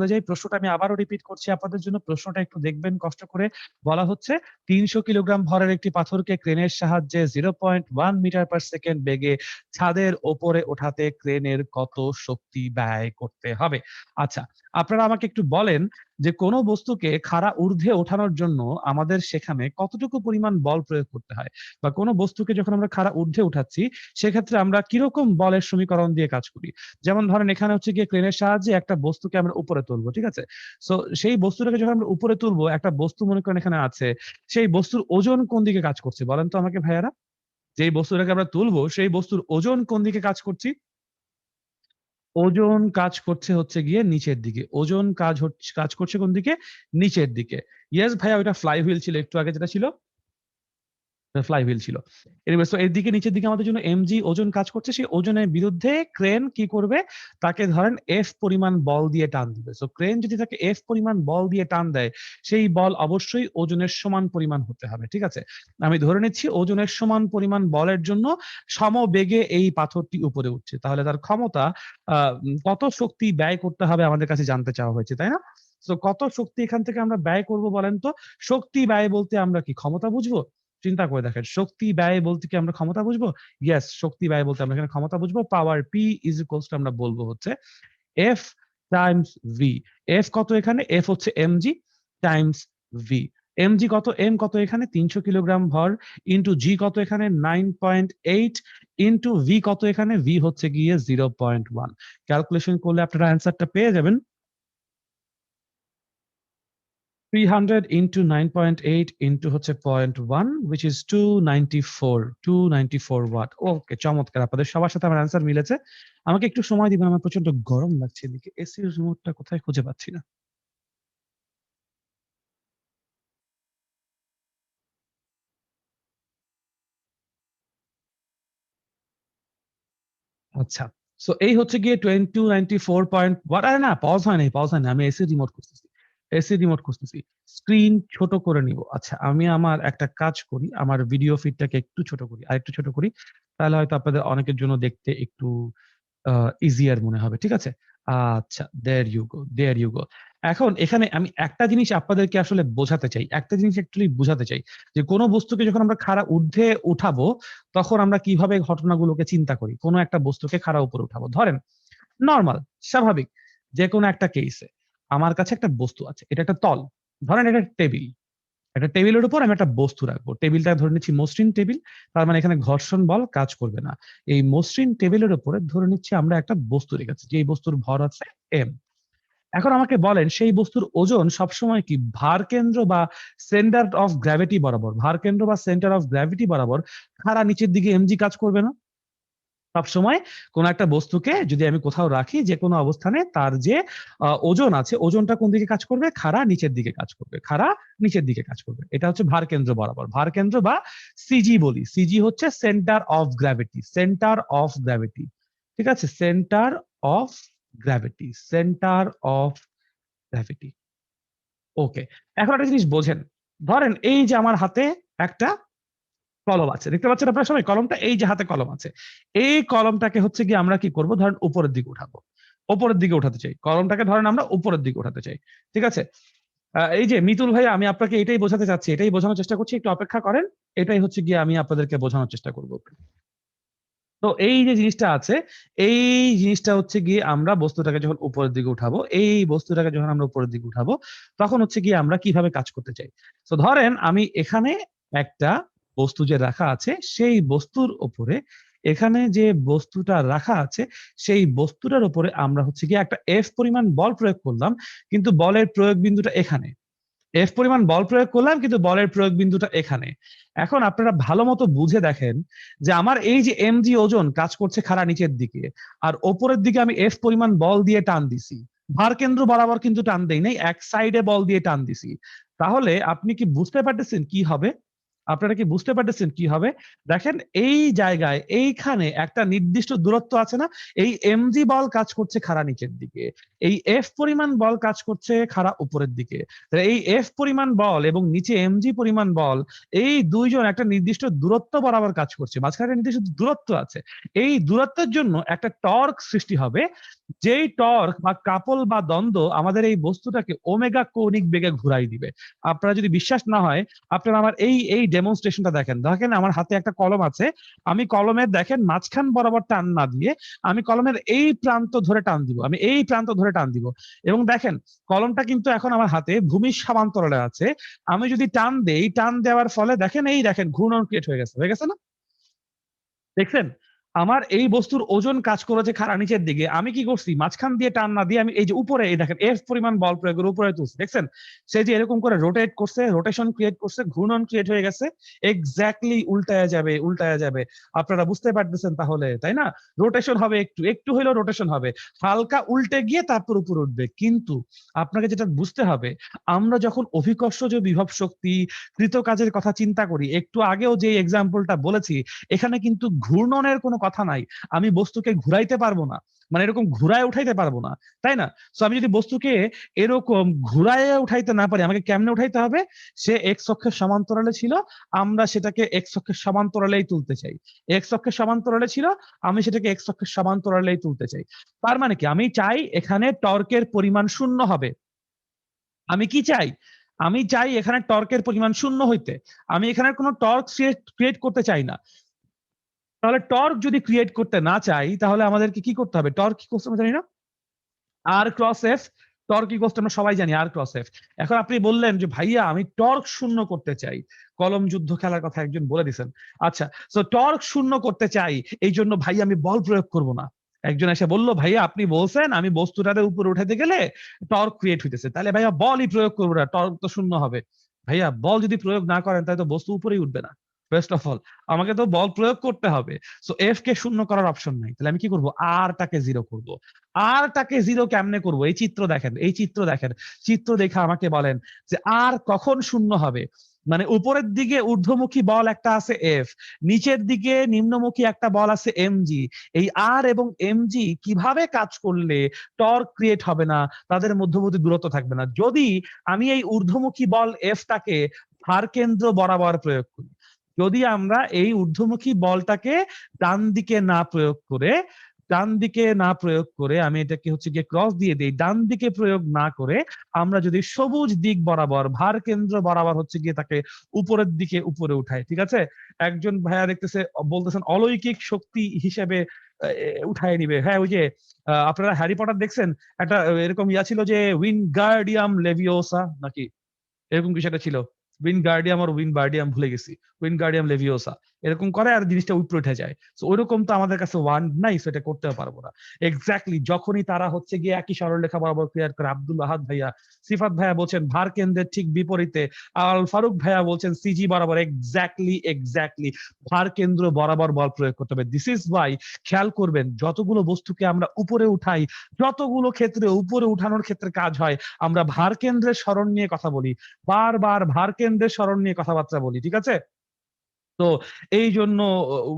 যাই। প্রশ্নটা আমি আবারও রিপিট করছি আপনাদের জন্য। প্রশ্নটা একটু দেখবেন কষ্ট করে। বলা হচ্ছে ৩০০ কিলোগ্রাম ভরের একটি পাথরকে ক্রেনের সাহায্যে 0.1 মিটার পার সেকেন্ড বেগে ছাদের ওপরে ওঠাতে ক্রেনের কত শক্তি ব্যয় করতে হবে? আচ্ছা, আপনারা আমাকে একটু বলেন যে কোন বস্তুকে খাড়া ঊর্ধ্বে ওঠানোর জন্য আমাদের সেখানে কতটুকু পরিমাণ বল প্রয়োগ করতে হয়? বা কোন বস্তুকে যখন আমরা খাড়া ঊর্ধ্বে উঠাচ্ছি সেক্ষেত্রে আমরা কিরকম বলের সমীকরণ দিয়ে কাজ করি? যেমন ধরেন এখানে হচ্ছে গিয়ে ক্রেনের সাহায্যে একটা বস্তুকে আমরা উপরে তুলবো, ঠিক আছে? সো সেই বস্তুটাকে যখন আমরা উপরে তুলবো, একটা বস্তু মনে করেন এখানে আছে, সেই বস্তুর ওজন কোন দিকে কাজ করছে বলেন তো আমাকে ভাইয়ারা? যেই বস্তুটাকে আমরা তুলবো সেই বস্তুর ওজন কোন দিকে কাজ করছি? ওজন কাজ করছে হচ্ছে গিয়ে নিচের দিকে। ওজন কাজ করছে কোন দিকে? নিচের দিকে। ইয়েস ভাইয়া, ওইটা ফ্লাই হুইল ছিল একটু আগে যেটা ছিল। ফ্লাই হুইল ছিল। এনিওয়ে, সো এর দিকে নিচের দিকে আমাদের জন্য এমজি ওজন কাজ করছে। সেই ওজনের বিরুদ্ধে ক্রেন কি করবে? তাকে ধরেন এফ পরিমাণ বল দিয়ে টান দিবে। সো ক্রেন যদি তাকে এফ পরিমাণ বল দিয়ে টান দেয়, সেই বল অবশ্যই ওজনের সমান পরিমাণ হতে হবে। ঠিক আছে? আমি ধরে নিচ্ছি ওজনের সমান পরিমাণ বলের জন্য সমবেগে এই পাথরটি উপরে উঠছে। তাহলে তার ক্ষমতা কত শক্তি ব্যয় করতে হবে আমাদের কাছে জানতে চাওয়া হয়েছে, তাই না? সো কত শক্তি এখান থেকে আমরা ব্যয় করব বলেন তো? শক্তি ব্যয় বলতে আমরা কি ক্ষমতা বুঝবো? চিন্তা করে দেখেন, শক্তি ব্যয় বলতে কি আমরা ক্ষমতা বুঝবো? ইয়েস, শক্তি ব্যয় বলতে আমরা এখানে ক্ষমতা বুঝবো। পাওয়ার পি ইজ ইকুয়ালস টু আমরা বলবো হচ্ছে এফ টাইমস ভি। এফ কত এখানে? এফ হচ্ছে এমজি টাইমস ভি। এমজি কত? এম কত এখানে? ৩০০ কিলোগ্রাম ভর ইনটু জি কত এখানে? 9.8 ইনটু ভি কত এখানে? ভি হচ্ছে গিয়ে 0.1। ক্যালকুলেশন করলে আপনারা অ্যান্সারটা পেয়ে যাবেন 300 into 9.8 into হচ্ছে 0.1 which is 294 ওয়াট। ওকে, চমৎকার, আপনাদের সবার সাথে আমার অ্যান্সার মিলেছে। আমাকে একটু সময় দিবেন, আমার প্রচন্ড গরম লাগছে এদিকে, এসির রিমোটটা কোথায় খুঁজে পাচ্ছি না। আচ্ছা, সো এই হচ্ছে গিয়ে 294 পয়েন্ট ওয়াট। আরে না, পজ হয় নাই, পজ হয় না, আমি এসি রিমোট খুঁজতেছি, এসি রিমোট খুঁজতেছি। স্ক্রিন ছোট করে নিব। আচ্ছা, আমি আমার একটা কাজ করি, আমার ভিডিও ফিডটাকে একটু ছোট করি, আরেকটু ছোট করি, তাহলে হয়তো আপনাদের অনেকের জন্য দেখতে একটু ইজিয়ার মনে হবে, ঠিক আছে। আচ্ছা, দেয়ার you go, there you go. এখন এখানে আমি একটা জিনিস আপনাদেরকে আসলে বোঝাতে চাই, একটা জিনিস অ্যাকচুয়ালি বোঝাতে চাই, যে কোনো বস্তুকে যখন আমরা খাড়া ঊর্ধ্বে উঠাবো তখন আমরা কিভাবে ঘটনাগুলোকে চিন্তা করি। কোনো একটা বস্তুকে খাড়া উপরে উঠাবো, ধরেন নরমাল, স্বাভাবিক যে কোনো একটা কেসে আমার কাছে একটা বস্তু আছে, এটা একটা তল, ধরেন এটা টেবিল। একটা টেবিলের উপর আমি একটা বস্তু রাখবো, টেবিলটা ধরে নিচ্ছি মসৃণ টেবিল, তার মানে এখানে ঘর্ষণ বল কাজ করবে না। এই মসৃণ টেবিলের উপরে ধরে নিচ্ছি আমরা একটা বস্তু রেখেছি, যে বস্তুর ভর আছে এম। এখন আমাকে বলেন সেই বস্তুর ওজন সবসময় কি ভার কেন্দ্র বা সেন্টার অফ গ্র্যাভিটি বরাবর, ভার কেন্দ্র বা সেন্টার অফ গ্র্যাভিটি বরাবর খাড়া নিচের দিকে এমজি কাজ করবে না? সবসময় কোন একটা বস্তুকে যদি আমি কোথাও রাখি, যে কোনো অবস্থানে তার যে ওজন আছে, ওজনটা কোন দিকে কাজ করবে? খাড়া নিচের দিকে কাজ করবে, খাড়া নিচের দিকে কাজ করবে। এটা হচ্ছে ভার কেন্দ্র বরাবর। ভার কেন্দ্র বা সিজি বলি। সিজি হচ্ছে centre of gravity, centre of gravity. ঠিক আছে, centre of gravity, centre of gravity. Okay, এখন একটা জিনিস বোঝেন। ধরেন এই যে আমার হাতে একটা কলম আছে, দেখতে পাচ্ছেন আপনার সবাই কলমটা, এই যে হাতে কলম আছে, এই কলমটাকে হচ্ছে কি আমরা কি করব, ধরেন উপরের দিকে উঠাবো, উপরের দিকে উঠাতে চাই কলমটাকে, ধরেন আমরা উপরের দিকে উঠাতে চাই। ঠিক আছে, এই যে মিতুল ভাই, আমি আপনাকে এটাই বোঝাতে চাচ্ছি, এটাই বোঝানোর চেষ্টা করছি, একটু অপেক্ষা করেন। এটাই হচ্ছে গিয়ে আমি আপনাদেরকে বোঝানোর চেষ্টা করব। তো এই যে জিনিসটা আছে, এই জিনিসটা হচ্ছে গিয়ে আমরা বস্তুটাকে যখন উপরের দিকে উঠাবো, এই বস্তুটাকে যখন আমরা উপরের দিকে উঠাবো, তখন হচ্ছে গিয়ে আমরা কিভাবে কাজ করতে চাই। তো ধরেন আমি এখানে একটা বস্তু যে রাখা আছে, সেই বস্তুর উপরে, এখানে যে বস্তুটা রাখা আছে, সেই বস্তুটার উপরে আমরা হচ্ছে গিয়ে একটা এফ পরিমাণ বল প্রয়োগ করলাম, কিন্তু বলের প্রয়োগ বিন্দুটা এখানে। এফ পরিমাণ বল প্রয়োগ করলাম, কিন্তু বলের প্রয়োগ বিন্দুটা এখানে। এখন আপনারা ভালো মতো বুঝে দেখেন যে আমার এই যে এমজি ওজন কাজ করছে খাড়া নিচের দিকে, আর ওপরের দিকে আমি এফ পরিমাণ বল দিয়ে টান দিছি। ভার কেন্দ্র বরাবর কিন্তু টান দেই নাই, এক সাইডে বল দিয়ে টান দিছি। তাহলে আপনি কি বুঝতে পারতেছেন কি হবে? আপনারা কি বুঝতে পারতেছেন কি হবে? দেখেন এই জায়গায়, এইখানে একটা নির্দিষ্ট দূরত্ব আছে না? এই এমজি বল কাজ করছে খাড়া নিচের দিকে, এই এফ পরিমাণ বল কাজ করছে খাড়া উপরের দিকে। তাহলে এই এফ পরিমাণ বল এবং নিচে এমজি পরিমাণ বল, এই দুইজন একটা নির্দিষ্ট দূরত্ব বরাবর কাজ করছে, মাঝখানে একটা নির্দিষ্ট দূরত্ব আছে। এই দূরত্বের জন্য একটা টর্ক সৃষ্টি হবে, যেই টর্ক বা কাপল বা দ্বন্দ্ব আমাদের এই বস্তুটাকে ওমেগা কৌণিক বেগে ঘুরাই দিবে। আপনারা যদি বিশ্বাস না হয়, আপনারা আমার এই এই ডেমনস্ট্রেশনটা দেখেন। দেখেন আমার হাতে একটা কলম আছে, আমি কলমের দেখেন মাঝখান বরাবর টান না দিয়ে আমি কলমের এই প্রান্ত ধরে টান দিব, আমি এই প্রান্ত ধরে টান দিব, এবং দেখেন কলমটা কিন্তু এখন আমার হাতে ভূমির সমান্তরালে আছে। আমি যদি টান দেই, টান দেওয়ার ফলে দেখেন, এই দেখেন ঘূর্ণন ক্রিয়েট হয়ে গেছে না? দেখছেন আমার এই বস্তুর ওজন কাজ করেছে খাড়া নিচের দিকে, আমি কি করছি, মাঝখান দিয়ে টান না দিয়ে আমি এই যে উপরে, এই দেখেন এফ পরিমাণ বল প্রয়োগের উপরে তুলছি, দেখছেন সে যে এরকম করে রোটেট করছে, রোটেশন ক্রিয়েট করছে, ঘূর্ণন ক্রিয়েট হয়ে গেছে, এক্স্যাক্টলি উল্টায়া যাবে, উল্টায়া যাবে। আপনারা বুঝতে পারতেছেন তাহলে, তাই না? রোটেশন হবে, একটু একটু হলেও রোটেশন হবে, হালকা উল্টে গিয়ে তারপর উপরে উঠবে। কিন্তু আপনাকে যেটা বুঝতে হবে, আমরা যখন অভিকর্ষজ বিভব শক্তি, কৃত কাজের কথা চিন্তা করি, একটু আগেও যে এক্সাম্পলটা বলেছি, এখানে কিন্তু ঘূর্ণনের কোনো কথা নাই। আমি বস্তুকে ঘুরাইতে পারবো না, মানে এরকম ঘুরায় উঠাইতে পারবো না, তাই না? সো আমি যদি বস্তুকে এরকম ঘুরায় উঠাইতে না পারি, আমাকে কেমনে উঠাইতে হবে? সে এক্স অক্ষের সমান্তরালে ছিল, আমরা সেটাকে এক্স অক্ষের সমান্তরালেই তুলতে চাই। এক্স অক্ষের সমান্তরালে ছিল, আমি সেটাকে এক্স অক্ষের সমান্তরালেই তুলতে চাই। তার মানে কি, আমি চাই এখানে টর্কের পরিমাণ শূন্য হবে। আমি কি চাই? আমি চাই এখানে টর্কের পরিমাণ শূন্য হইতে। আমি এখানে কোনো টর্ক ক্রিয়েট করতে চাই না। তাহলে টর্ক যদি ক্রিয়েট করতে না চাই, তাহলে আমাদেরকে কি করতে হবে? টর্ক কি করতে, আমরা জানি না, আর ক্রস এফ। টর্ক কি করতে আমরা সবাই জানি, আর ক্রস এফ। এখন আপনি বললেন যে ভাইয়া আমি টর্ক শূন্য করতে চাই, কলম যুদ্ধ খেলার কথা একজন বলে দিছেন। আচ্ছা, তো টর্ক শূন্য করতে চাই, এই জন্য ভাই আমি বল প্রয়োগ করব না। একজন এসে বলল, ভাইয়া আপনি বলছেন আমি বস্তুটার উপরে উঠাতে গেলে টর্ক ক্রিয়েট হইতেছে, তাহলে ভাইয়া বলই প্রয়োগ করবো না, টর্ক তো শূন্য হবে। ভাইয়া বল যদি প্রয়োগ না করেন, তাহলে তো বস্তু উপরেই উঠবে না। ফার্স্ট অফ অল আমাকে তো বল প্রয়োগ করতে হবে। সো এফ কে শূন্য করার অপশন নাই, তাহলে আমি কি করব? আর টাকে জিরো করব। আর টাকে জিরো কেমনে করব? এই চিত্র দেখেন, এই চিত্র দেখেন, চিত্র দেখে আমাকে বলেন যে আর কখন শূন্য হবে। মানে উপরের দিকে ঊর্ধ্বমুখী বল একটা আছে এফ, নিচের দিকে নিম্নমুখী একটা বল আছে এমজি। এই আর এবং এমজি কিভাবে কাজ করলে টর্ক ক্রিয়েট হবে না, তাদের মধ্যবর্তী দূরত্ব থাকবে না, যদি আমি এই ঊর্ধ্বমুখী বল এফটাকে ভার কেন্দ্র বরাবর প্রয়োগ করি। যদি আমরা এই ঊর্ধ্বমুখী বলটাকে ডান দিকে না প্রয়োগ করে, ডান দিকে না প্রয়োগ করে, আমি এটাকে হচ্ছে গিয়ে ক্রস দিয়ে দিই, ডান দিকে প্রয়োগ না করে আমরা যদি সবুজ দিক বরাবর, ভার কেন্দ্র বরাবর হচ্ছে গিয়ে তাকে উপরের দিকে উপরে উঠাই, ঠিক আছে? একজন ভাইয়া দেখতেছে, বলতেছেন অলৌকিক শক্তি হিসেবে উঠায় নিবে। হ্যাঁ, ওই যে আপনারা হ্যারি পটার দেখছেন, একটা এরকম ইয়া ছিল যে উইনগার্ডিয়াম লেভিওসা নাকি এরকম কিছু একটা ছিল, উইনগার্ডিয়াম আর উইনবার্ডিয়াম ভুলে গেছি, উইনগার্ডিয়াম লেভিওসা এরকম করে আর জিনিসটা উপরে উঠে যায়। সো ওইরকম তো আমাদের কাছে ওয়ান নাই, সেটা করতে পারবো না। এক্স্যাক্টলি যখনই তারা হচ্ছে গিয়ে একই সরলরেখা বরাবর ক্লিয়ার করে, আব্দুল আহাদ ভাইয়া, সিফাত ভাইয়া বলছেন ভার কেন্দ্রের ঠিক বিপরীতে, আল ফারুক ভাইয়া বলছেন সিজি বরাবর। এক্স্যাক্টলি ভার কেন্দ্র বরাবর বল প্রয়োগ করতে হবে। দিস ইজ ওয়াই খেয়াল করবেন যতগুলো বস্তুকে আমরা উপরে উঠাই, যতগুলো ক্ষেত্রে উপরে উঠানোর ক্ষেত্রে কাজ হয়, আমরা ভার কেন্দ্রের স্মরণ নিয়ে কথা বলি, বারবার ভার কেন্দ্রের স্মরণ নিয়ে কথাবার্তা বলি, ঠিক আছে? তো এই জন্য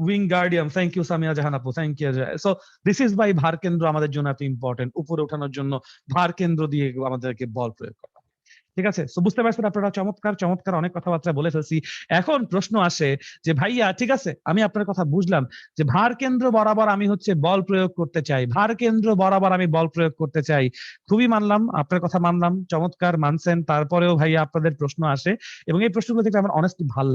Wingardium, thank you Samia Jahan আপু, thank you. So this is by ভার কেন্দ্র আমাদের জন্য এত ইম্পর্টেন্ট, উপরে ওঠানোর জন্য ভার কেন্দ্র দিয়ে আমাদেরকে বল প্রয়োগ করা। ঠিক আছে, তো বুঝতে পারছেন আপনারা? চমৎকার অনেক কথাবার্তা বলে ফেলছি। এখন প্রশ্ন আসে যে ভাইয়া ঠিক আছে, আমি আপনার কথা বুঝলাম যে ভার কেন্দ্র বরাবর আমি হচ্ছে বল প্রয়োগ করতে চাই, ভার কেন্দ্র বরাবর আমি বল প্রয়োগ করতে চাই। খুবই মানলাম, আপনার কথা মানলাম, চমৎকার মানছেন। তারপরেও ভাইয়া আপনাদের প্রশ্ন আসে, এবং এই প্রশ্নগুলো থেকে আমার অনেস্টলি ভাল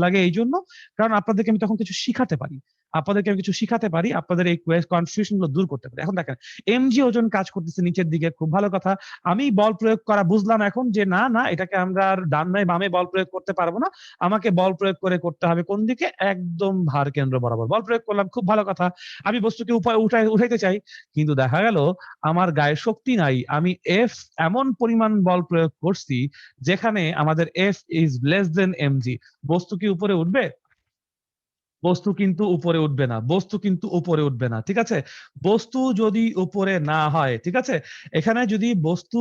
লাগে এই জন্য, কারণ আপনাদেরকে আমি তখন কিছু শিখাতে পারি, আপনাদের এই কনফিউশন গুলো দূর করতে পারি। এখন দেখেন এমজি ওজন কাজ করতেছে নিচের দিকে, খুব ভালো কথা। আমি বল প্রয়োগ করা বুঝলাম এখন যে না এটাকে আমরা আর ডান নয় বামে বল প্রয়োগ করতে পারবো না, আমাকে বল প্রয়োগ করতে হবে কোন দিকে? একদম ভার কেন্দ্র বরাবর বল প্রয়োগ করলাম, খুব ভালো কথা। আমি বস্তুকে উঠাইতে চাই, কিন্তু দেখা গেল আমার গায়ে শক্তি নাই, আমি এফ এমন পরিমাণ বল প্রয়োগ করছি যেখানে আমাদের F is less than MG. বস্তু কি উপরে উঠবে? বস্তু কিন্তু উপরে উঠবে না, ঠিক আছে? বস্তু যদি উপরে না হয়, ঠিক আছে, এখানে যদি বস্তু,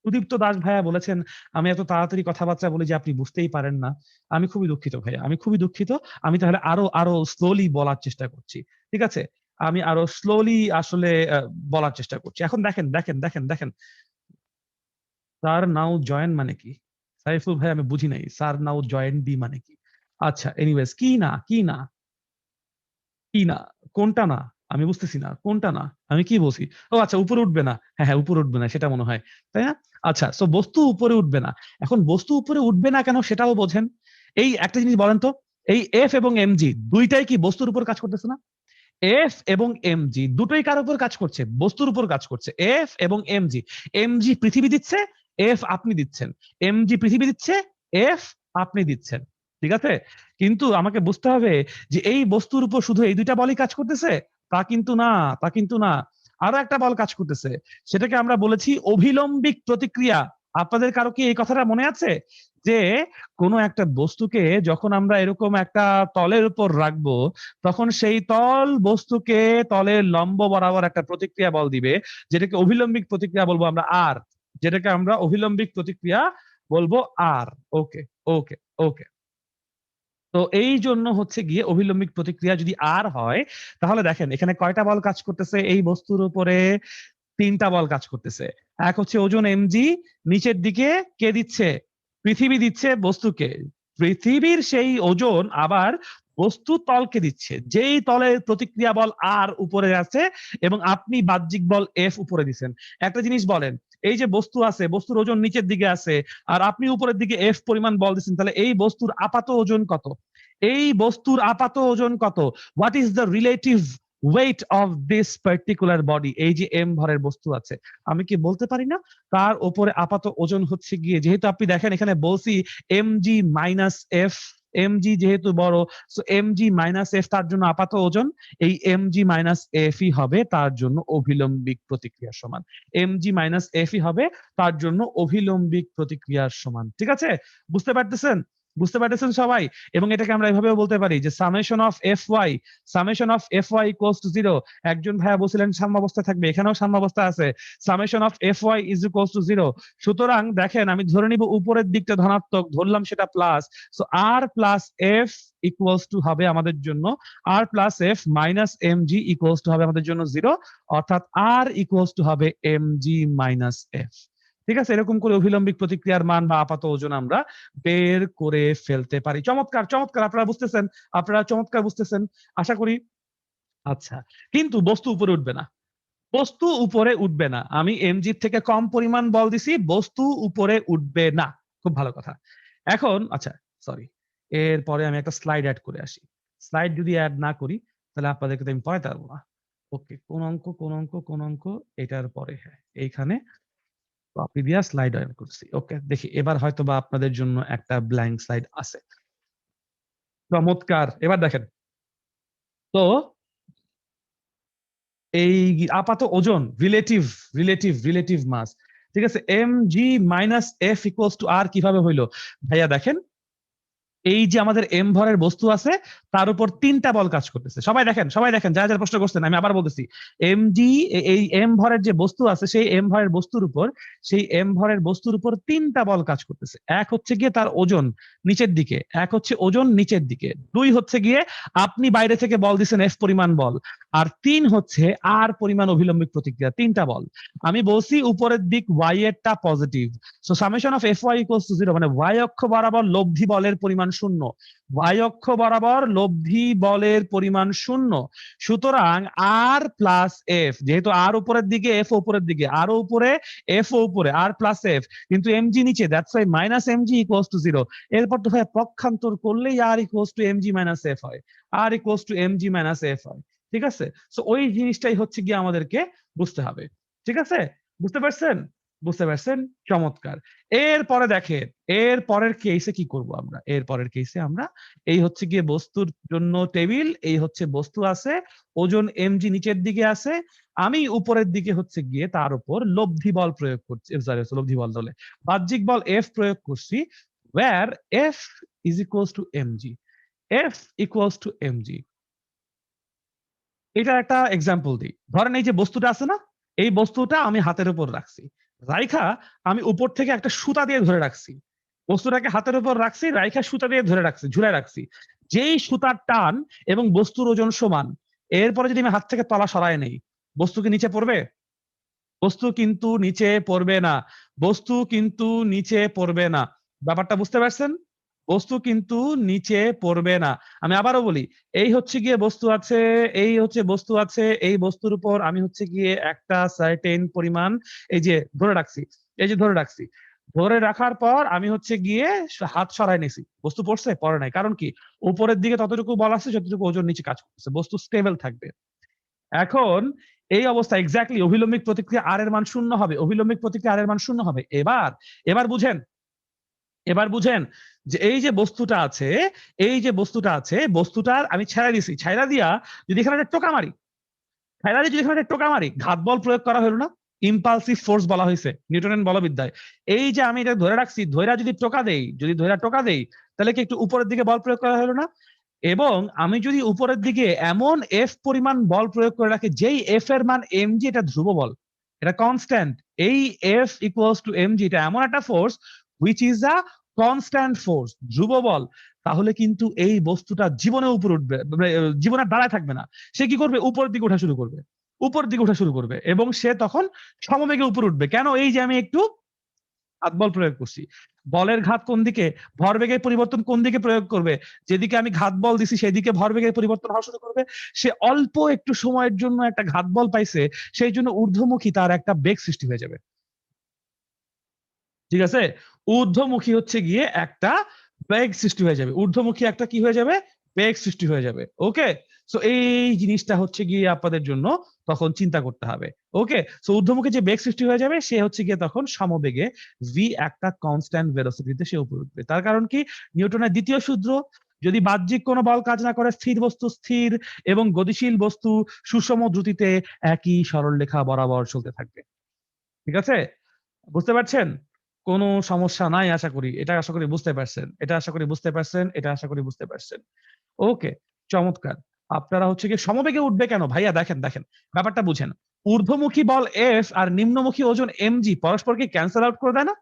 সুদীপ্ত দাস ভাইয়া বলেছেন আমি এত তাড়াতাড়ি কথাবার্তা বলি যে আপনি বুঝতেই পারেন না। আমি খুবই দুঃখিত ভাইয়া, আমি খুবই দুঃখিত। আমি তাহলে আরো স্লোলি বলার চেষ্টা করছি, ঠিক আছে? আমি আরো স্লোলি আসলে বলার চেষ্টা করছি। এখন দেখেন স্যার নাও জয়েন মানে কি? সাইফুল ভাই আমি বুঝি নাই, স্যার নাও জয়েন বি মানে কি? আচ্ছা, এনিওয়েজ, কি না, কোনটা না? আমি বুঝতেছি না কোনটা না, আমি কি বলছি? ও আচ্ছা, উপরে উঠবে না, হ্যাঁ উপরে উঠবে না সেটা মনে হয়, তাই না? আচ্ছা, সো বস্তু উপরে উঠবে না। এখন বস্তু উপরে উঠবে না কেন সেটাও বোঝেন। এই একটা জিনিস বলেন তো, এই এফ এবং এমজি দুইটাই কি বস্তুর উপর কাজ করতেছে না? এফ এবং এমজি দুটোই কার উপর কাজ করছে? বস্তুর উপর কাজ করছে। এফ এবং এমজি, এমজি পৃথিবী দিচ্ছে, এফ আপনি দিচ্ছেন। এমজি পৃথিবী দিচ্ছে, এফ আপনি দিচ্ছেন, ঠিক আছে? কিন্তু আমাকে বুঝতে হবে যে এই বস্তুর উপর শুধু এই দুইটা বলই কাজ করতেছে, তা কিন্তু না। আরো একটা বল কাজ করতেছে, সেটাকে আমরা বলেছি অভিলম্বিক প্রতিক্রিয়া। আপনাদের কারো কি এই কথাটা মনে আছে যে কোনো একটা বস্তুকে যখন আমরা এরকম একটা তলের উপর রাখবো, তখন সেই তল বস্তুকে তলের লম্ব বরাবর একটা প্রতিক্রিয়া বল দিবে, যেটাকে অভিলম্বিক প্রতিক্রিয়া বলবো আমরা আর, আর। ওকে, ওকে, ওকে। তো এই জন্য হচ্ছে গিয়ে অভিলম্বিক প্রতিক্রিয়া যদি আর হয়, তাহলে দেখেন এখানে কয়টা বল কাজ করতেছে এই বস্তুর উপরে? তিনটা বল কাজ করতেছে। এক হচ্ছে ওজন এমজি, নিচের দিকে কে দিচ্ছে? পৃথিবী দিচ্ছে বস্তুকে। পৃথিবীর সেই ওজন আবার বস্তু তলকে দিচ্ছে, যেই তলের প্রতিক্রিয়া বল আর উপরে আছে, এবং আপনি বাহ্যিক বল এফ উপরে দিচ্ছেন। একটা জিনিস বলেন, এই যে বস্তু আছে, বস্তুর ওজন নিচের দিকে আছে, আর আপনি উপরের দিকে এফ পরিমাণ বল দিচ্ছেন, তাহলে এই বস্তুর আপাত ওজন কত? What is the relative weight of this particular body? এই যে এম ভরের বস্তু আছে, আমি কি বলতে পারি না তার উপরে আপাত ওজন হচ্ছে গিয়ে, যেহেতু আপনি দেখেন এখানে বলছি এমজি মাইনাস এফ, এমজি যেহেতু বড়, সো এমজি মাইনাস এফ তার জন্য আপাত ওজন, এই এমজি মাইনাস এফ ই হবে তার জন্য অভিলম্বিক প্রতিক্রিয়ার সমান। এমজি মাইনাস এফ ই হবে তার জন্য অভিলম্বিক প্রতিক্রিয়ার সমান, ঠিক আছে? বুঝতে পারতেছেন? সবাই? এবং এটাকে আমরা এভাবেও বলতে পারি যে সামেশন অফ ইকুয়ালস টু 0। একজন ভাইয়া বলছিলেন সাম্যাবস্থা থাকবে, এখানেও সাম্যাবস্থা আছে। Summation of F Y is equals to 0। সুতরাং দেখেন আমি ধরে নিব উপরের দিকটা ধনাত্মক, ধরলাম সেটা plus, so R plus F equals to হবে আমাদের জন্য, R plus F minus M G equals to হবে আমাদের জন্য 0, অর্থাৎ আর ইকুয়ালস টু হবে এম জি মাইনাস এফ। ঠিক আছে, এরকম করে অভিলম্বিক প্রতিক্রিয়ার মান বা আপাত ওজন আমরা বের করে ফেলতে পারি। চমৎকার, আপনারা চমৎকার বুঝতেছেন আশা করি। আচ্ছা, কিন্তু বস্তু উপরে উঠবে না, আমি এমজির থেকে কম পরিমাণ বল দিছি, বস্তু উপরে উঠবে না, খুব ভালো কথা। এখন আচ্ছা, সরি, এরপরে আমি একটা স্লাইড অ্যাড করে আসি। স্লাইড যদি অ্যাড না করি তাহলে আপনাদেরকে তো আমি পড়াতে পারবো না। ওকে, কোন অঙ্ক, এটার পরে, হ্যাঁ এইখানে কপি দিয়া স্লাইড অন করছি। ওকে, দেখি এবার হয়তো বা আপনাদের জন্য একটা ব্ল্যাঙ্ক স্লাইড আছে। চমৎকার, এবার দেখেন তো এই আপাত ওজন রিলেটিভ মাস, ঠিক আছে, M G minus F equals to R কিভাবে হইলো ভাইয়া দেখেন, এই যে আমাদের এম ভরের বস্তু আছে তার উপর 3টা বল কাজ করতেছে। সবাই দেখেন যারা যারা প্রশ্ন করছেন, আমি আবার বলতেছি, এম জি, এই এম ভরের যে বস্তু আছে সেই এম ভরের বস্তুর উপর 3টা বল কাজ করতেছে। এক হচ্ছে গিয়ে তার ওজন নিচের দিকে, এক হচ্ছে ওজন নিচের দিকে, 2 হচ্ছে গিয়ে আপনি বাইরে থেকে বল দিচ্ছেন এফ পরিমাণ বল, আর 3 হচ্ছে আর পরিমাণ অভিলম্বিক প্রতিক্রিয়া, 3টা বল। আমি বলছি উপরের দিক ওয়াই এরটা positive, so summation of F Y equals to 0, মানে ওয়াই অক্ষ বরাবর লব্ধি বলের পরিমাণ 0, ওয়াই অক্ষ বরাবর লব্ধি বলের পরিমাণ 0। সুতরাং আর প্লাস এফ, যেহেতু আর উপরের দিকে এফ উপরের দিকে, আরও উপরে এফ উপরে, আর প্লাস এফ, কিন্তু এমজি নিচে, that's Y minus MG equals to 0। এরপর তো ভাই পক্ষান্তর করলেই R equals to MG minus F হয়, R equals to MG minus F হয়, ঠিক আছে। সো ওই জিনিসটাই হচ্ছে গিয়ে আমাদেরকে বুঝতে হবে, ঠিক আছে, বুঝতে পারছেন? বুঝতে পারছেন, চমৎকার। এরপরে দেখেন এর পরের কেসে কি করব আমরা, এর পরের কেসে আমরা, এই হচ্ছে গিয়ে বস্তুর জন্য টেবিল, এই হচ্ছে বস্তু আছে, ওজন এমজি নিচের দিকে আছে, আমি উপরের দিকে হচ্ছে গিয়ে তার উপর লব্ধি বল প্রয়োগ করছি, সরি লব্ধি বল বলে বাহ্যিক বল এফ প্রয়োগ করছি, where F is equals to MG, F equals to MG. এটা একটা এক্সাম্পল দিই, ধরেন এই যে বস্তুটা আছে না, এই বস্তুটা আমি হাতের উপর রাখছি, রাইখা আমি উপর থেকে একটা সুতা দিয়ে ধরে রাখছি, বস্তুটাকে হাতের উপর রাখছি, রাইখা সুতা দিয়ে ধরে রাখছি, ঝুলে রাখছি, যেই সুতার টান এবং বস্তুর ওজন সমান, এরপরে যদি আমি হাত থেকে তলা সরায় নেই, বস্তু কি নিচে পড়বে? বস্তু কিন্তু নিচে পড়বে না, বস্তু কিন্তু নিচে পড়বে না, ব্যাপারটা বুঝতে পারছেন? বস্তু কিন্তু নিচে পড়বে না। আমি আবারও বলি, এই হচ্ছে গিয়ে বস্তু আছে, এই হচ্ছে বস্তু আছে, এই বস্তুর উপর আমি হচ্ছে গিয়ে একটা সার্টেন পরিমাণ এই যে ধরে রাখছি, এই যে ধরে রাখছি, ধরে রাখার পর আমি হচ্ছে গিয়ে হাত সরাই নিছি, বস্তু পড়ছে? পড়ে নাই, কারণ কি উপরের দিকে ততটুকু বল আছে যতটুকু ওজন নিচে কাজ করতেছে, বস্তু স্টেবল থাকবে। এখন এই অবস্থা এক্স্যাক্টলি অভিলম্বিক প্রতিক্রিয়া আর এর মান 0 হবে, অভিলম্বিক প্রতিক্রিয়া আর এর মান 0 হবে। এবার বুঝেন, এবার বুঝেন যে এই যে বস্তুটা আছে, এই যে বস্তুটা আছে, বস্তুটার আমি ছেড়ে দিছি, ছেড়া দিয়া যদি এখানে একটা টোকা মারি, ছেড়া দিয়ে যদি এখানে একটা টোকা মারি, ঘাত বল প্রয়োগ করা হলো না? ইম্পালসিভ ফোর্স বলা হয়েছে নিউটনের বলবিদ্যায়। এই যে আমি এটা ধরে রাখছি, ধৈরা যদি টোকা দেই, যদি ধৈরা টোকা দেই, তাহলে কি একটু উপরের দিকে বল প্রয়োগ করা হলো না? এবং আমি যদি উপরের দিকে এমন এফ পরিমাণ বল প্রয়োগ করে রাখি, যেই এফ এর মান এমজি, এটা ধ্রুব বল, এটা কনস্ট্যান্ট, এই এফ ইকুয়ালস টু এমজি, এটা এমন একটা force which is a constant force, ধ্রুব বল, তাহলে কিন্তু এই বস্তুটা জীবনে উপরে উঠবে, জীবনে দাঁড়ায় থাকবে না, সে কি করবে? উপরের দিকে ওঠা শুরু করবে, উপরের দিকে ওঠা শুরু করবে, এবং সে তখন সমবেগে উপরে উঠবে। কেন? এই যে আমি একটু হাত বল প্রয়োগ করছি, বলের ঘাত কোন দিকে, ভরবেগের পরিবর্তন কোন দিকে প্রয়োগ করবে, যেদিকে আমি ঘাত বল দিছি সেদিকে ভরবেগের পরিবর্তন হওয়া শুরু করবে। সে অল্প একটু সময়ের জন্য একটা ঘাত বল পাইছে, সেই জন্য ঊর্ধ্বমুখী তার একটা বেগ সৃষ্টি হয়ে যাবে, ঠিক আছে, ঊর্ধ্বমুখী হচ্ছে গিয়ে একটা বেগ সৃষ্টি হয়ে যাবে, ঊর্ধ্বমুখী একটা কি হয়ে যাবে, বেগ সৃষ্টি হয়ে যাবে। ওকে, সো এই জিনিসটা হচ্ছে গিয়ে আপনাদের জন্য তখন চিন্তা করতে হবে। ওকে, সো ঊর্ধ্বমুখী যে বেগ সৃষ্টি হয়ে যাবে, সে হচ্ছে গিয়ে তখন সমবেগে ভি একটা কনস্ট্যান্ট ভেলোসিটিতে সে উপরে উঠবে। তার কারণ কি, নিউটনের দ্বিতীয় সূত্র, যদি বাহ্যিক কোনো বল কাজ না করে, স্থির বস্তু স্থির এবং গতিশীল বস্তু সুষম দ্রুতিতে একই সরলরেখা বরাবর চলতে থাকবে, ঠিক আছে, বুঝতে পারছেন? কোনো সমস্যা নাই আশা করি, এটা আশা করি বুঝতে পারছেন, এটা আশা করি বুঝতে পারছেন, এটা আশা করি বুঝতে পারছেন। ওকে, চমৎকার। আপনারা হচ্ছে কি সমবেগে উঠবে কেন ভাইয়া, দেখেন দেখেন ব্যাপারটা বুঝেন, ঊর্ধ্বমুখী বল এফ আর নিম্নমুখী ওজন এমজি পরস্পরকে ক্যান্সেল আউট করে দেয় না?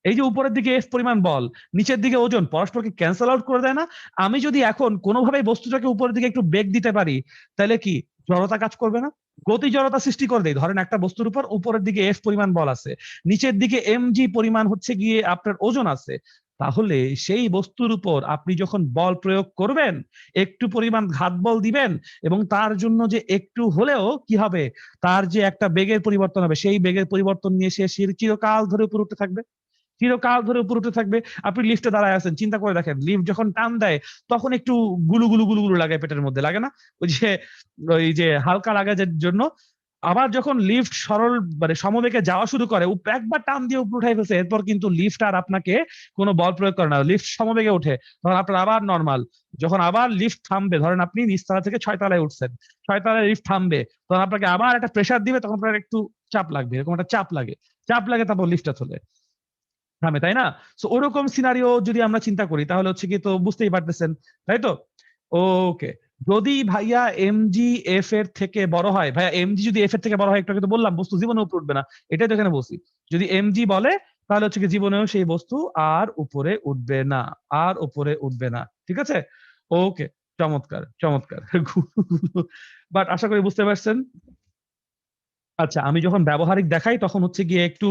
এই যে উপরের দিকে এফ পরিমাণ বল, নিচের দিকে ওজন, পরস্পরকে ক্যান্সেল আউট করে দেয় না? আমি যদি এখন কোনোভাবে বস্তুটাকে উপরের দিকে একটু বেগ দিতে পারি, তাহলে কি জড়তা কাজ করবে না? গতি জড়তা সৃষ্টি করে দেয়। ধরেন একটা বস্তুর উপর উপরের দিকে এফ পরিমাণ বল আছে, নিচের দিকে এমজি পরিমাণ হচ্ছে গিয়ে আপনার ওজন আছে, তাহলে সেই বস্তুর উপর আপনি যখন বল প্রয়োগ করবেন, একটু পরিমাণ ঘাত বল দিবেন, এবং তার জন্য যে একটু হলেও কি হবে, তার যে একটা বেগের পরিবর্তন হবে, সেই বেগের পরিবর্তন নিয়ে সে চিরকাল ধরে উপরে উঠতে থাকবে, চিরকাল ধরে উপরে উঠতে থাকবে। আপনি লিফটে দাঁড়ায় আছেন, চিন্তা করে দেখেন, লিফট যখন টান দেয় তখন একটু গুলু গুলু গুলু গুলু লাগে পেটের মধ্যে, লাগে না? ওই যে হালকা লাগার জন্য আবার যখন লিফট সরল মানে সমবেগে যাওয়া শুরু করে, একবার টান দিয়ে উপরে উঠাই ফেলছে, এরপর কিন্তু লিফট আর আপনাকে কোনো বল প্রয়োগ করে না, লিফট সমবেগে ওঠে, তখন আপনার আবার নর্মাল। যখন আবার লিফট থামবে, ধরেন আপনি নিচতলা থেকে 6 তলায় উঠছেন, 6 তলায় লিফট থামবে, তখন আপনাকে আবার একটা প্রেসার দিবে, তখন আপনার একটু চাপ লাগবে, এরকম একটা চাপ লাগে, তারপর লিফটটা চলে থামে, তাই না? সো ওরকম সিনারিও যদি আমরা চিন্তা করি, তাহলে হচ্ছে কি, তো বুঝতেই পারতেছেন, তাই তো? ওকে, যদি ভাইয়া এমজি এফ এর থেকে বড় হয়, ভাইয়া এমজি যদি এফ এর থেকে বড় হয়, একটু আগে তো বললাম বস্তু জীবনে উপরে উঠবে না, এটাই তো এখানে বলছি। যদি এমজি বলে, তাহলে হচ্ছে কি জীবনেও সেই বস্তু আর উপরে উঠবে না, আর উপরে উঠবে না, ঠিক আছে? ওকে, চমৎকার চমৎকার। বাট আশা করি বুঝতে পারছেন। আচ্ছা, আমি যখন ব্যবহারিক দেখাই, তখন হচ্ছে গিয়ে একটু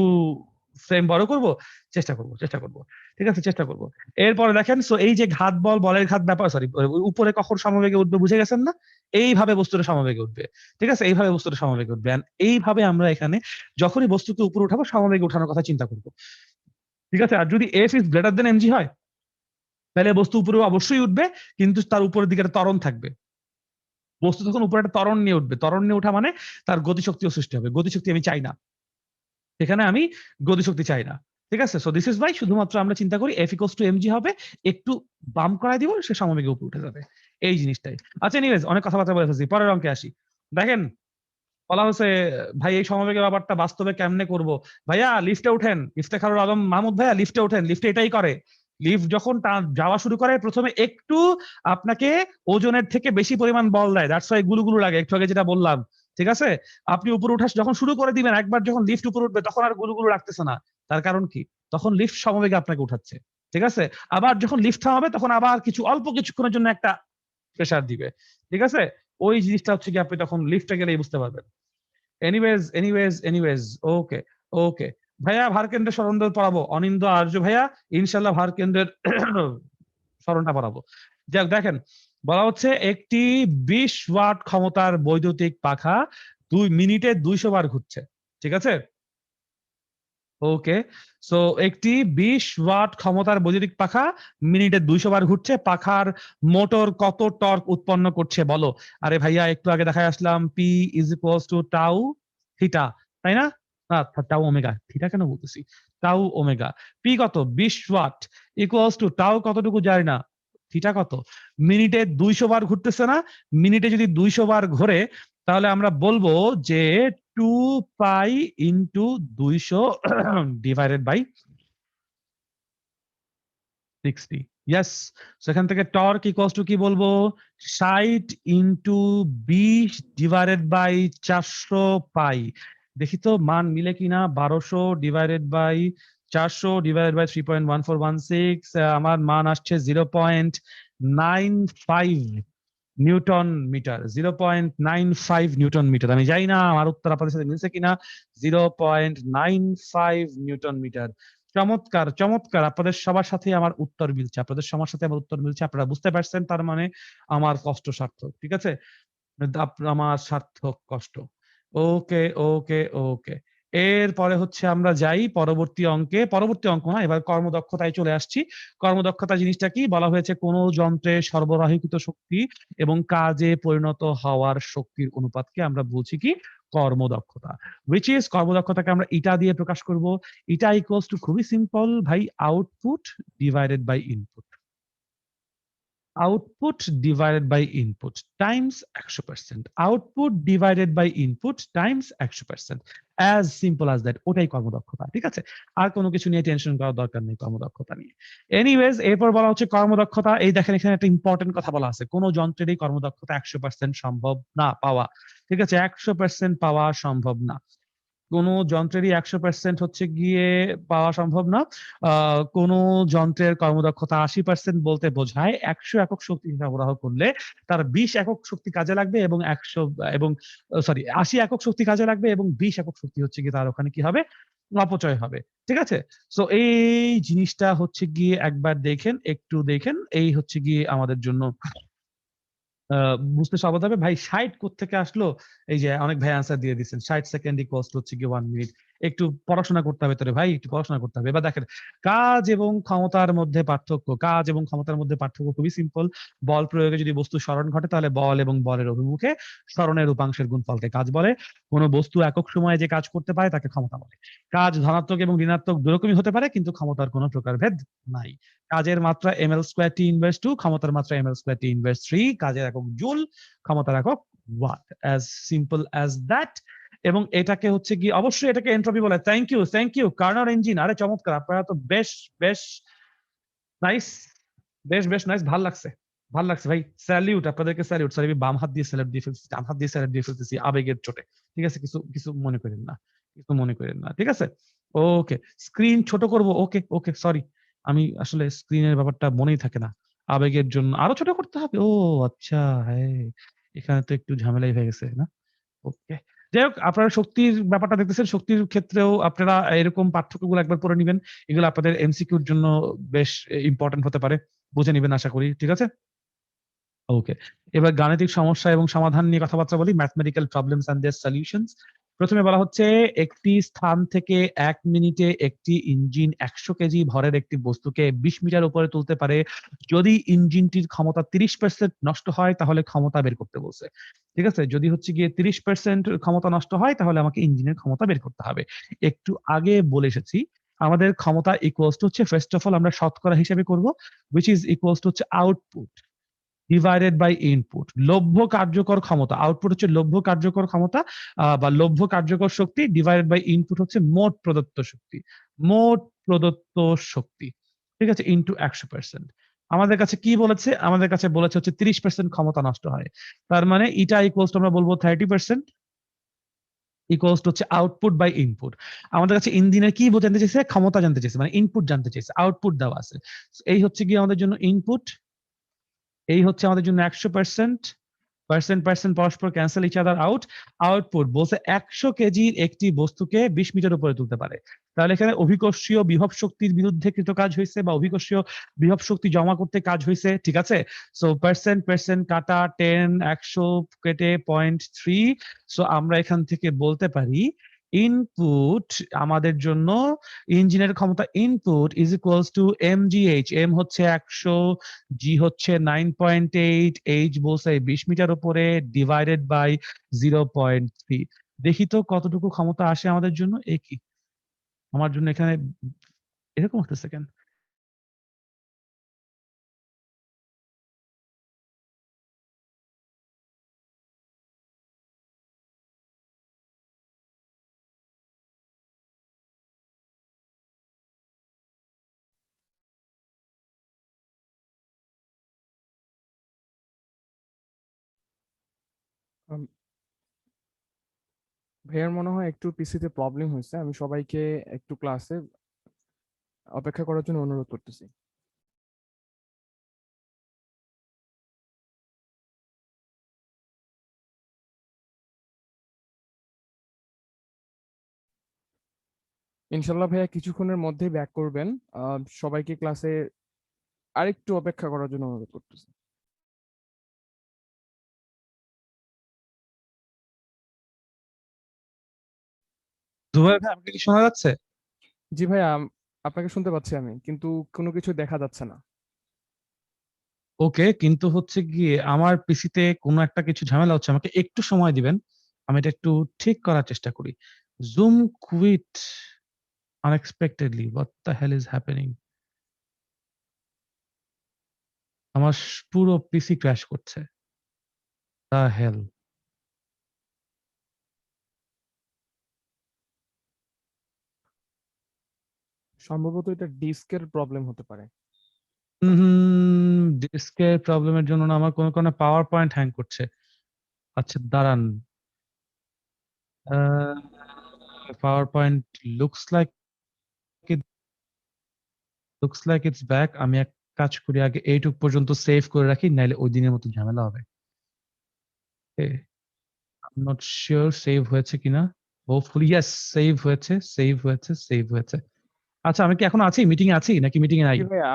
ফ্রেম বড় করব, চেষ্টা করব, ঠিক আছে, চেষ্টা করব। এরপরে দেখেন, সো এই যে ঘাত বল, বলের ঘাত ব্যাপার, সরি, উপরে কখন সমবেগে উঠবে বুঝে গেছেন না? এইভাবে বস্তুটা সমবেগে উঠবে, ঠিক আছে, এইভাবে বস্তুটা সমবেগে উঠবে। And এইভাবে আমরা এখানে যখনই বস্তুকে উপরে উঠাবো, সমবেগে উঠানোর কথা চিন্তা করব, ঠিক আছে? আর যদি F is greater than MG হয়, তাহলে বস্তু উপরে অবশ্যই উঠবে, কিন্তু তার উপরের দিকে একটা ত্বরণ থাকবে। বস্তু তখন উপরে একটা ত্বরণ নিয়ে উঠবে, ত্বরণ নিয়ে ওঠা মানে তার গতিশক্তিও সৃষ্টি হবে। গতিশক্তি আমি চাই না, এখানে আমি গতিশক্তি চাই না, ঠিক আছে? সো দিস ইজ ভাই, শুধুমাত্র আমরা চিন্তা করি এফ ইকুয়ালস টু এমজি হবে, একটু বাম করাই দিব, সে সমবেগে উপরে উঠে যাবে, এই জিনিসটাই। আচ্ছা, এনিওয়েজ, অনেক কথাবার্তা বলে ফেলছি, পরের অঙ্কে আসি। দেখেন, বলা হচ্ছে, ভাই এই সমবেগের ব্যাপারটা বাস্তবে কেমনে করব? ভাইয়া লিফটে উঠেন, ইফতেখারুল আলম মাহমুদ ভাইয়া লিফটে উঠেন, লিফটে এটাই করে। লিফট যখন যাওয়া শুরু করে, প্রথমে একটু আপনাকে ওজনের থেকে বেশি পরিমাণ বল দেয়, দ্যাটস ওয়াই গুলুগুলু লাগে, একটু আগে যেটা বললাম, ঠিক আছে? আপনি উপরে উঠা যখন শুরু করে দিবেন, একবার যখন লিফট উপরে উঠবে, তখন আর গুলুগুলু লাগতেছে না। তার কারণ কি? তখন লিফট সমবেগে আপনাকে উঠাচ্ছে, ঠিক আছে? আবার যখন লিফট থামাবে, তখন আবার অল্প কিছুক্ষণের জন্য একটা প্রেসার দিবে, ঠিক আছে? ওই জিনিসটা হচ্ছে কি, আপনি তখন লিফটে গেলেই বুঝতে পারবেন। এনিওয়েজ, ওকে, ওকে। ভাইয়া ভারকেন্দ্রের সরণ পড়াবো, অনিন্দ আর্য ভাইয়া, ইনশাল্লাহ ভারকেন্দ্রের সরণটা পড়াবো। যাক, দেখেন, বলা হচ্ছে একটি 20 ওয়াট ক্ষমতার বৈদ্যুতিক পাখা 2 মিনিটে 200 বার ঘুরছে, ঠিক আছে? ওকে, সো একটি 20 ওয়াট ক্ষমতার বৈদ্যুতিক পাখা মিনিটে 200 বার ঘুরছে, পাখার মোটর কত টর্ক উৎপন্ন করছে বলো। আরে ভাইয়া, একটু আগে দেখায় আসলাম, P is equals to tau theta, তাই না? না, টাউ ওমেগা, থিটা কেন বলতেছি, টাউ ওমেগা। পি কত, 20 ওয়াট, ইকুয়ালস টু টাউ কতটুকু জানি না, থিটা কত, মিনিটে 200 বার ঘুরতেছে না? মিনিটে যদি 200 বার ঘোরে, তাহলে আমরা বলবো যে 2 pi into 200 divided by 60। Yes, সেখান থেকে টর্ক ইকুয়ালস টু কি বলবো, 60 ইন্টু 20 ডিভাইডেড বাই 400 পাই। দেখি তো মান মিলে কিনা, 1200 ডিভাইডেড বাই 400 ডিভাইডেড বাই 3.1416, আমার মান আসছে 0.95 নিউটন মিটার, 0.95 নিউটন মিটার। আমি জানি না আমার উত্তর আপনাদের সাথে মিলছে কিনা, 0.95 নিউটন মিটার। চমৎকার চমৎকার, আপনাদের সবার সাথে আমার উত্তর মিলছে, আপনাদের সবার সাথে আমার উত্তর মিলছে, আপনারা বুঝতে পারছেন, তার মানে আমার কষ্ট সার্থক, ঠিক আছে? আমার সার্থক কষ্ট। ওকে, ওকে, ওকে। এরপরে হচ্ছে আমরা যাই পরবর্তী অঙ্কে, পরবর্তী অঙ্ক না, এবার কর্মদক্ষতায় চলে আসছি। কর্মদক্ষতা জিনিসটা কি, বলা হয়েছে কোন যন্ত্রে সরবরাহকৃত শক্তি এবং কাজে পরিণত হওয়ার শক্তির অনুপাতকে আমরা বলছি কি, কর্মদক্ষতা। উইচ ইজ, কর্মদক্ষতাকে আমরা ইটা দিয়ে প্রকাশ করব। ইটা ইকুয়ালস টু, খুবই সিম্পল ভাই, output divided by input. Output divided by input times 100%, output divided by input times 100%, as simple as that. ওটাই কর্মদক্ষতা, ঠিক আছে? আর কোনো কিছু নিয়ে টেনশন করার দরকার নেই কর্মদক্ষতা নিয়ে। এনিওয়েজ, এরপর বলা হচ্ছে কর্মদক্ষতা, এই দেখেন এখানে একটা ইম্পর্টেন্ট কথা বলা আছে, কোন যন্ত্রেরই কর্মদক্ষতা 100% সম্ভব না পাওয়া, ঠিক আছে? 100% পাওয়া সম্ভব না, কোন যন্ত্রেরই 100% হচ্ছে গিয়ে পাওয়া সম্ভব না। কোন যন্ত্রের কর্মদক্ষতা 80% বলতে বোঝায় 100 একক শক্তি সরবরাহ করলে তার 20 একক শক্তি কাজে লাগবে, এবং 100 এবং সরি 80 একক শক্তি কাজে লাগবে, এবং 20 একক শক্তি হচ্ছে গিয়ে তার ওখানে কি হবে, অপচয় হবে, ঠিক আছে? সো এই জিনিসটা হচ্ছে গিয়ে একবার দেখেন, একটু দেখেন, এই হচ্ছে গিয়ে আমাদের জন্য বুঝতে সহজ হবে। ভাই 60 কোত্থেকে আসলো? এই যে অনেক ভাই আনসার দিয়ে দিচ্ছেন, 60 সেকেন্ড ইকুয়ালস টু হচ্ছে কি 1 মিনিট। একটু পড়াশোনা করতে হবে তোরে ভাই, একটু পড়াশোনা করতে হবে। এবার দেখেন, কাজ এবং ক্ষমতার মধ্যে পার্থক্য, কাজ এবং ক্ষমতার মধ্যে পার্থক্য খুবই সিম্পল। বল প্রয়োগে যদি বস্তু স্মরণ ঘটে তাহলে বল এবং বলের অভিমুখে স্মরণের রূপাংশের গুণফলকে কাজ বলে। কোনো বস্তু একক সময়ে যে কাজ করতে পারে তাকে ক্ষমতা বলে। কাজ ধনাত্মক এবং ঋণাত্মক দুরকমই হতে পারে, কিন্তু ক্ষমতার কোনো প্রকারভেদ নাই। কাজের মাত্রা ml² T−2, ক্ষমতার মাত্রা ml² T−3, কাজের একক জুল, ক্ষমতার একক watt, as simple as that. এবং এটাকে হচ্ছে কি, অবশ্যই এটাকে এন্ট্রপি বলে। থ্যাংক ইউ কার্নার ইঞ্জিন, আরে চমৎকার, আপনারা তো বেশ বেশ নাইস, বেশ নাইস, ভাল লাগছে ভাই, স্যালিউট আপনাদেরকে, স্যালিউট। সরি, আমি বাম হাত দিয়ে স্যালিউট দিয়ে ফেলতেছি, ডান হাত দিয়ে স্যালিউট দিয়ে ফেলতেছি আবেগের চোটে। ঠিক আছে, কিছু কিছু মনে করেন না, কিছু মনে করেন না, ঠিক আছে। ওকে, স্ক্রিন ছোট করব, ওকে ওকে, সরি, আমি আসলে স্ক্রিনের ব্যাপারটা মনেই থাকে না, আবেগের জন্য আরো ছোট করতে হবে। ও আচ্ছা, হ্যাঁ, এখানে তো একটু ঝামেলাই হয়ে গেছে না। ওকে, যাই হোক, আপনারা শক্তির ব্যাপারটা দেখতেছেন, শক্তির ক্ষেত্রেও আপনারা এরকম পার্থক্যগুলো একবার পড়ে নিবেন। এগুলো আপনাদের এমসিকিউর জন্য বেশ ইম্পর্টেন্ট হতে পারে, বুঝে নিবেন আশা করি, ঠিক আছে। ওকে, এবার গাণিতিক সমস্যা এবং সমাধান নিয়ে কথাবার্তা বলি, mathematical problems and their solutions. প্রথমে বলা হচ্ছে, একটি স্থান থেকে 1 মিনিটে একটি ইঞ্জিন 100 কেজি ভরের একটি বস্তুকে 20 মিটার উপরে তুলতে পারে। যদি ইঞ্জিনটির ক্ষমতা 30% নষ্ট হয় তাহলে ক্ষমতা বের করতে বলছে। ঠিক আছে, যদি হচ্ছে গিয়ে 30% ক্ষমতা নষ্ট হয় তাহলে আমাকে ইঞ্জিনের ক্ষমতা বের করতে হবে। একটু আগে বলে এসেছি, আমাদের ক্ষমতা ইকুয়ালস টু হচ্ছে, ফার্স্ট অফ অল আমরা শতকরা হিসেবে করব, which is equals to হচ্ছে আউটপুট ডিভাইডেড বাই ইনপুট। লভ্য কার্যকর ক্ষমতা, আউটপুট হচ্ছে লভ্য কার্যকর ক্ষমতা বা লভ্য কার্যকর শক্তি, ডিভাইডেড বাই ইনপুট হচ্ছে মোট প্রদত্ত শক্তি, মোট প্রদত্ত শক্তি, ঠিক আছে, ইনটু 100%। আমাদের কাছে কি বলেছে, আমাদের কাছে বলেছে হচ্ছে 30% ক্ষমতা নষ্ট হয়, তার মানে ইটা ইকুয়ালস টু আমরা বলবো 30% ইকুয়ালস টু হচ্ছে আউটপুট বাই ইনপুট। আমাদের কাছে ইঞ্জিনের কি জানতে চাইছে, ক্ষমতা জানতে চাইছে, মানে ইনপুট জানতে চাইছে, আউটপুট দেওয়া আছে। এই হচ্ছে গিয়ে আমাদের জন্য ইনপুট, এই হচ্ছে আমাদের জন্য 100%, পার্সেন্ট পার্সেন্ট পরস্পর cancel each other out. Output বলছে 100 কেজির একটি বস্তুকে 20 মিটার উপরে তুলতে পারে। তাহলে এখানে অভিকর্ষীয় বিভব শক্তির বিরুদ্ধে কৃত কাজ হয়েছে, বা অভিকর্ষীয় বিভব শক্তি জমা করতে কাজ হয়েছে, ঠিক আছে। সো পার্সেন্ট পার্সেন্ট কাটা 10, 100 কেটে 0.3। সো আমরা এখান থেকে বলতে পারি ইনপুট আমাদের জন্য, ইঞ্জিনের ক্ষমতা input is equals to mgh। M হচ্ছে 100, জি হচ্ছে 9.8, এইচ বলছে 20 মিটার উপরে, ডিভাইডেড বাই 0.3। দেখি তো কতটুকু ক্ষমতা আসে আমাদের জন্য। একই, আমার জন্য এখানে এরকম হতেছে কেন? আম, ভাইয়ার মনে হয় একটু পিসিতে প্রবলেম হয়েছে, আমি সবাইকে একটু ক্লাসে অপেক্ষা করার জন্য অনুরোধ করতেছি। ইনশাল্লাহ ভাইয়া কিছুক্ষণের মধ্যেই ব্যাক করবেন। সবাইকে ক্লাসে আরেকটু অপেক্ষা করার জন্য অনুরোধ করতেছি। জুবাইর ভাই, আমাকে কি শোনা যাচ্ছে? জি ভাইয়া, আপনাকে শুনতে পাচ্ছি আমি, কিন্তু কোনো কিছু দেখা যাচ্ছে না। ওকে, কিন্তু হচ্ছে গিয়ে আমার পিসিতে কোনো একটা কিছু ঝামেলা হচ্ছে, আমাকে একটু সময় দিবেন, আমি এটা একটু ঠিক করার চেষ্টা করি। Zoom quit unexpectedly, what the hell is happening. আমার পুরো পিসি ক্র্যাশ করছে, দ্য হেল। সম্ভবত এটা ডিস্কের প্রবলেম হতে পারে। ডিস্কের প্রবলেমের জন্য না, আমার কোনো কোনো পাওয়ার পয়েন্ট হ্যাং করছে। আচ্ছা দাঁড়ান, power point looks like looks like it's back. আমি এক কাজ করি, আগে এইটুক পর্যন্ত সেভ করে রাখি, নাইলে ওই দিনের মতো ঝামেলা হবে। নট শিওর সেভ হয়েছে কিনা, হোপফুলি ইয়েস, সেভ হয়েছে, সেভ হয়েছে, সেভ হয়েছে। আচ্ছা, আমি কি এখন আছি, মিটিং এ আছি নাকি মিটিং এ নাই? জি ভাইয়া,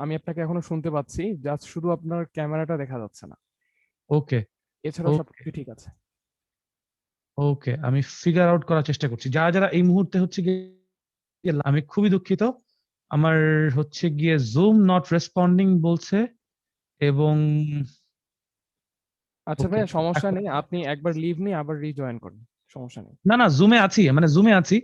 আমি আপনাকে এখনো শুনতে পাচ্ছি, জাস্ট শুধু আপনার ক্যামেরাটা দেখা যাচ্ছে না, ওকে এছাড়াও ওকে সবকিছু ঠিক আছে। ওকে, আমি ফিগার আউট করার চেষ্টা করছি। যারা যারা এই মুহূর্তে হচ্ছে গিয়ে, আমি খুবই দুঃখিত, আমার হচ্ছে গিয়ে জুম নট রেসপন্ডিং বলছে, এবং আচ্ছা ওকে ভাইয়া, সমস্যা এখন নেই, আপনি একবার লিভ নিয়ে আবার রিজয়েন করেন, সমস্যা নেই। না না জুমে আছি, মানে জুমে আছি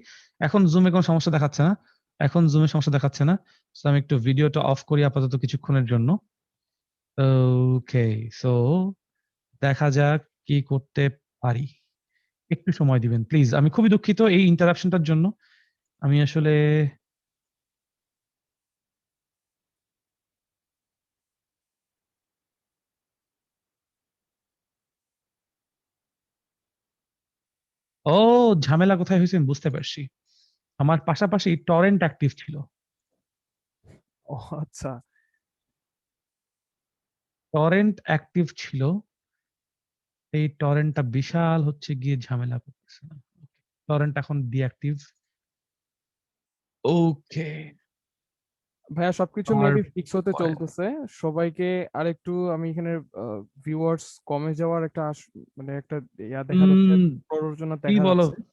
এখন, জুমে কোনো সমস্যা দেখাচ্ছে না, এখন জুমে সমস্যা দেখাচ্ছে না। So আমি একটু ভিডিওটা অফ করি আপাতত কিছুক্ষণের জন্য। ওকে, সো দেখা যাক কি করতে পারি। একটু সময় দিবেন প্লিজ, আমি খুবই দুঃখিত এই ইন্টারাপশনটার জন্য। আমি আসলে ও, ঝামেলা কোথায় হয়েছে আমি বুঝতে পারছি। আমার পাশাপাশি টরেন্ট অ্যাক্টিভ ছিল, ও আচ্ছা। টরেন্ট অ্যাক্টিভ ছিল, এই টরেন্টটা বিশাল হচ্ছে গিয়ে ঝামেলা করতেছে না। টরেন্ট এখন ডিঅ্যাক্টিভ। ওকে, ভাইয়া সবকিছু মেবি ফিক্স হতে তারপরে চলতেছে। সবাইকে আরেকটু, আমি এখানে ভিউয়ার্স কমে যাওয়ার একটা মানে একটা ইয়া দেখা যাচ্ছে, উম, প্ররোচনা কি দেখা বলো, যাচ্ছে। না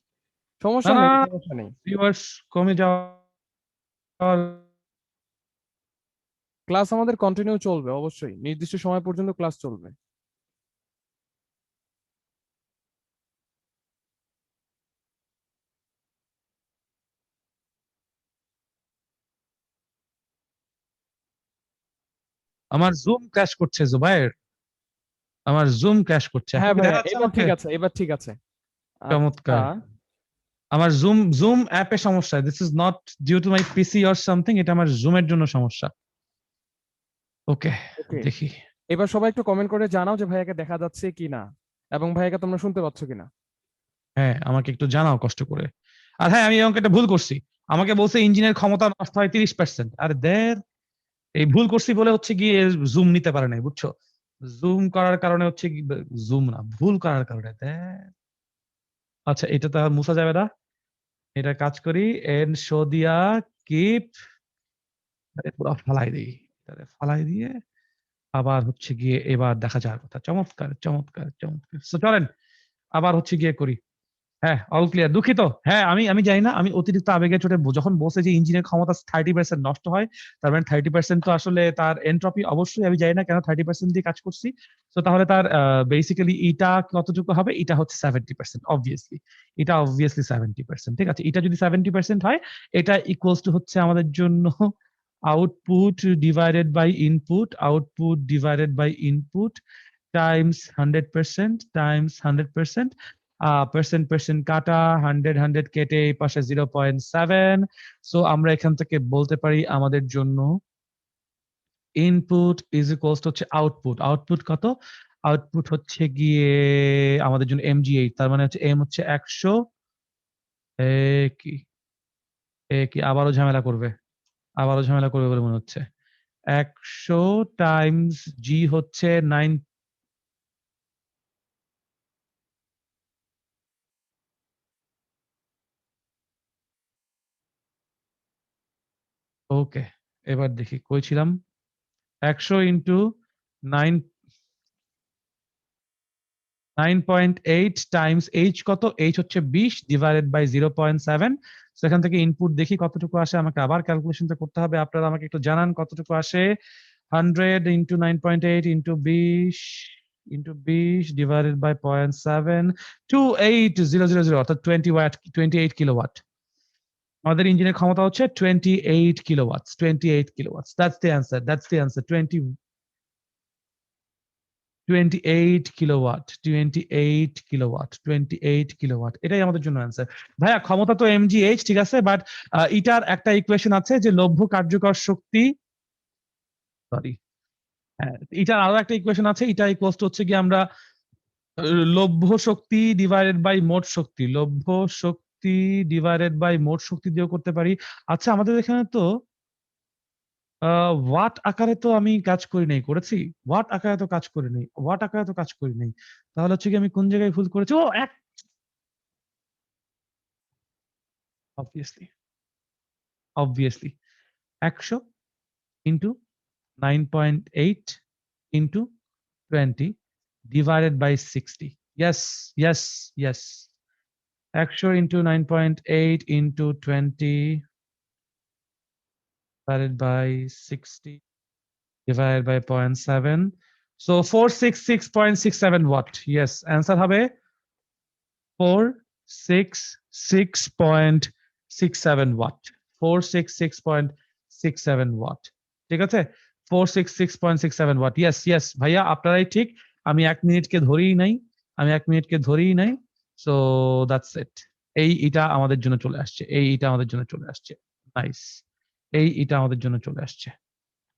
সমস্যা না নেই, সমস্যা নেই। ভিউয়ার্স কমে যাওয়ার, ক্লাস আমাদের কন্টিনিউ চলবে, অবশ্যই নির্দিষ্ট সময় পর্যন্ত ক্লাস চলবে। আমার জুম ক্র্যাশ করছে জুবাইর, আমার জুম ক্র্যাশ করছে, এখন হ্যাঁ কি ভাইয়া, দেখা যাচ্ছে এবার আমাকে? ঠিক আছে, এবার ঠিক আছে। আচ্ছা। চমৎকার। আমার জুম জুম অ্যাপে সমস্যা, this is not due to my PC or something, এটা আমার জুমের জন্য সমস্যা। ওকে, ওকে, দেখি। এবার সবাই একটু কমেন্ট করে জানাও যে ভাইয়াকে দেখা যাচ্ছে কি না, এবং ভাইয়াকে তোমরা শুনতে পাচ্ছ কিনা। হ্যাঁ, আমাকে একটু জানাও কষ্ট করে। আর হ্যাঁ, আমি এই অঙ্কটা ভুল করছি, আমাকে বলছে ইঞ্জিনের ক্ষমতা নষ্ট হয় 30%। আরে দের, এই ভুল করছি বলে হচ্ছে গিয়ে জুম নিতে পারে নাই, বুঝছো? জুম করার কারণে হচ্ছে কি, জুম না, ভুল করার কারণে ধ্যার। আচ্ছা, এটা তো আর মুছা যাবে না, এটা কাজ করি, এন্ড শো দিয়া কিপ, পুরো ফালাই দিই, এটারে ফালাই দিয়ে আবার হচ্ছে গিয়ে এবার দেখা যাওয়ার কথা। চমৎকার চমৎকার চমৎকার, So, চলেন আবার হচ্ছে গিয়ে করি। হ্যাঁ, অল ক্লিয়ার, দুঃখিত। হ্যাঁ, আমি আমি জানি না, আমি অতিরিক্ত আবেগে চোটে যখন বলছে যে ইঞ্জিনের ক্ষমতা 30% নষ্ট হয়, তার মানে 30% তো আসলে তার এন্ট্রপি, অবশ্যই আমি জানি না কেন 30% দিয়ে কাজ করছি। তো তাহলে তার বেসিক্যালি এটা কতটুকু হবে, এটা হচ্ছে 70%, অবভিয়াসলি এটা অবভিয়াসলি 70%। ঠিক আছে, এটা যদি 70% হয়, এটা ইকুয়ালস টু হচ্ছে আমাদের জন্য output divided by input, output divided by input times 100% times 100%, percent percent কাটা, 100 কেটে এই পাশে 0.7। সো আমরা এখান থেকে বলতে পারি আমাদের জন্য ইনপুট ইজ ইকুয়ালস হচ্ছে আউটপুট, আউটপুট কত, আউটপুট হচ্ছে গিয়ে আমাদের জন্য mg8, তার মানে হচ্ছে m হচ্ছে 100, এ কি, আবারও ঝামেলা করবে, আবারও ঝামেলা করবে বলে মনে হচ্ছে। 100 টাইমস জি হচ্ছে 9। ওকে, এবার দেখি কই ছিলাম। 100 ইন্টু 9, 9.8 টাইমস এইচ কত, এইচ হচ্ছে 20 ডিভাইডেড বাই 0.7। সেখান থেকে ইনপুট দেখি কতটুকু আসে, আমাকে আবার ক্যালকুলেশনটা করতে হবে, আপনারা আমাকে একটু জানান কতটুকু আসে। 100 ইন্টু 9.8 ইন্টু 20 ডিভাইডেড বাই 0.7, 28000, অর্থাৎ 20 ওয়াট, 28 কিলোওয়াট। আমাদের ইঞ্জিনের ক্ষমতা হচ্ছে 28 kilowatt, 28 kilowatt, that's the answer, that's the answer, 28 kilowatt, 28 kilowatt, 28 kilowatt, এটাই আমাদের জন্য অ্যান্সার। ভাইয়া ক্ষমতা তো mgh, ঠিক আছে, বাট এটার একটা ইকুয়েশন আছে যে লভ্য কার্যকর শক্তি, সরি, হ্যাঁ, এটার আরো একটা ইকুয়েশন আছে, এটা ইকুয়ালস টু হচ্ছে কি আমরা লভ্য শক্তি ডিভাইডেড বাই মোট শক্তি, লভ্য শক্তি ডিভাইডেড বাই মোট শক্তি দিয়েও করতে পারি। আচ্ছা, আমাদের এখানে তো ওয়াট আকারে তো আমি কাজ করি নাই, করেছি? ওয়াট আকারে তো কাজ করি নাই, ওয়াট আকারে তো কাজ করি নাই, তাহলে হচ্ছে কি আমি কোন জায়গায় ভুল করেছি? ও, obviously, obviously 100 into 9.8 into 20 divided by 60। Yes, yes, yes, 100 into 9.8 into 20 divided by 60 divided by 0.7. So 466.67 watt. Yes, answer হবে 466.67 watt. 466.67 watt. ঠিক আছে? 466.67 watt. Yes, yes, ভাইয়া আপনারাই ঠিক। আমি 1 মিনিটকে ধরেই নাই। আমি 1 মিনিটকে ধরেই নাই। So that's it. এই এটা আমাদের জন্য চলে আসছে। এই এটা আমাদের জন্য চলে আসছে। নাইস। এই এটা আমাদের জন্য চলে আসছে।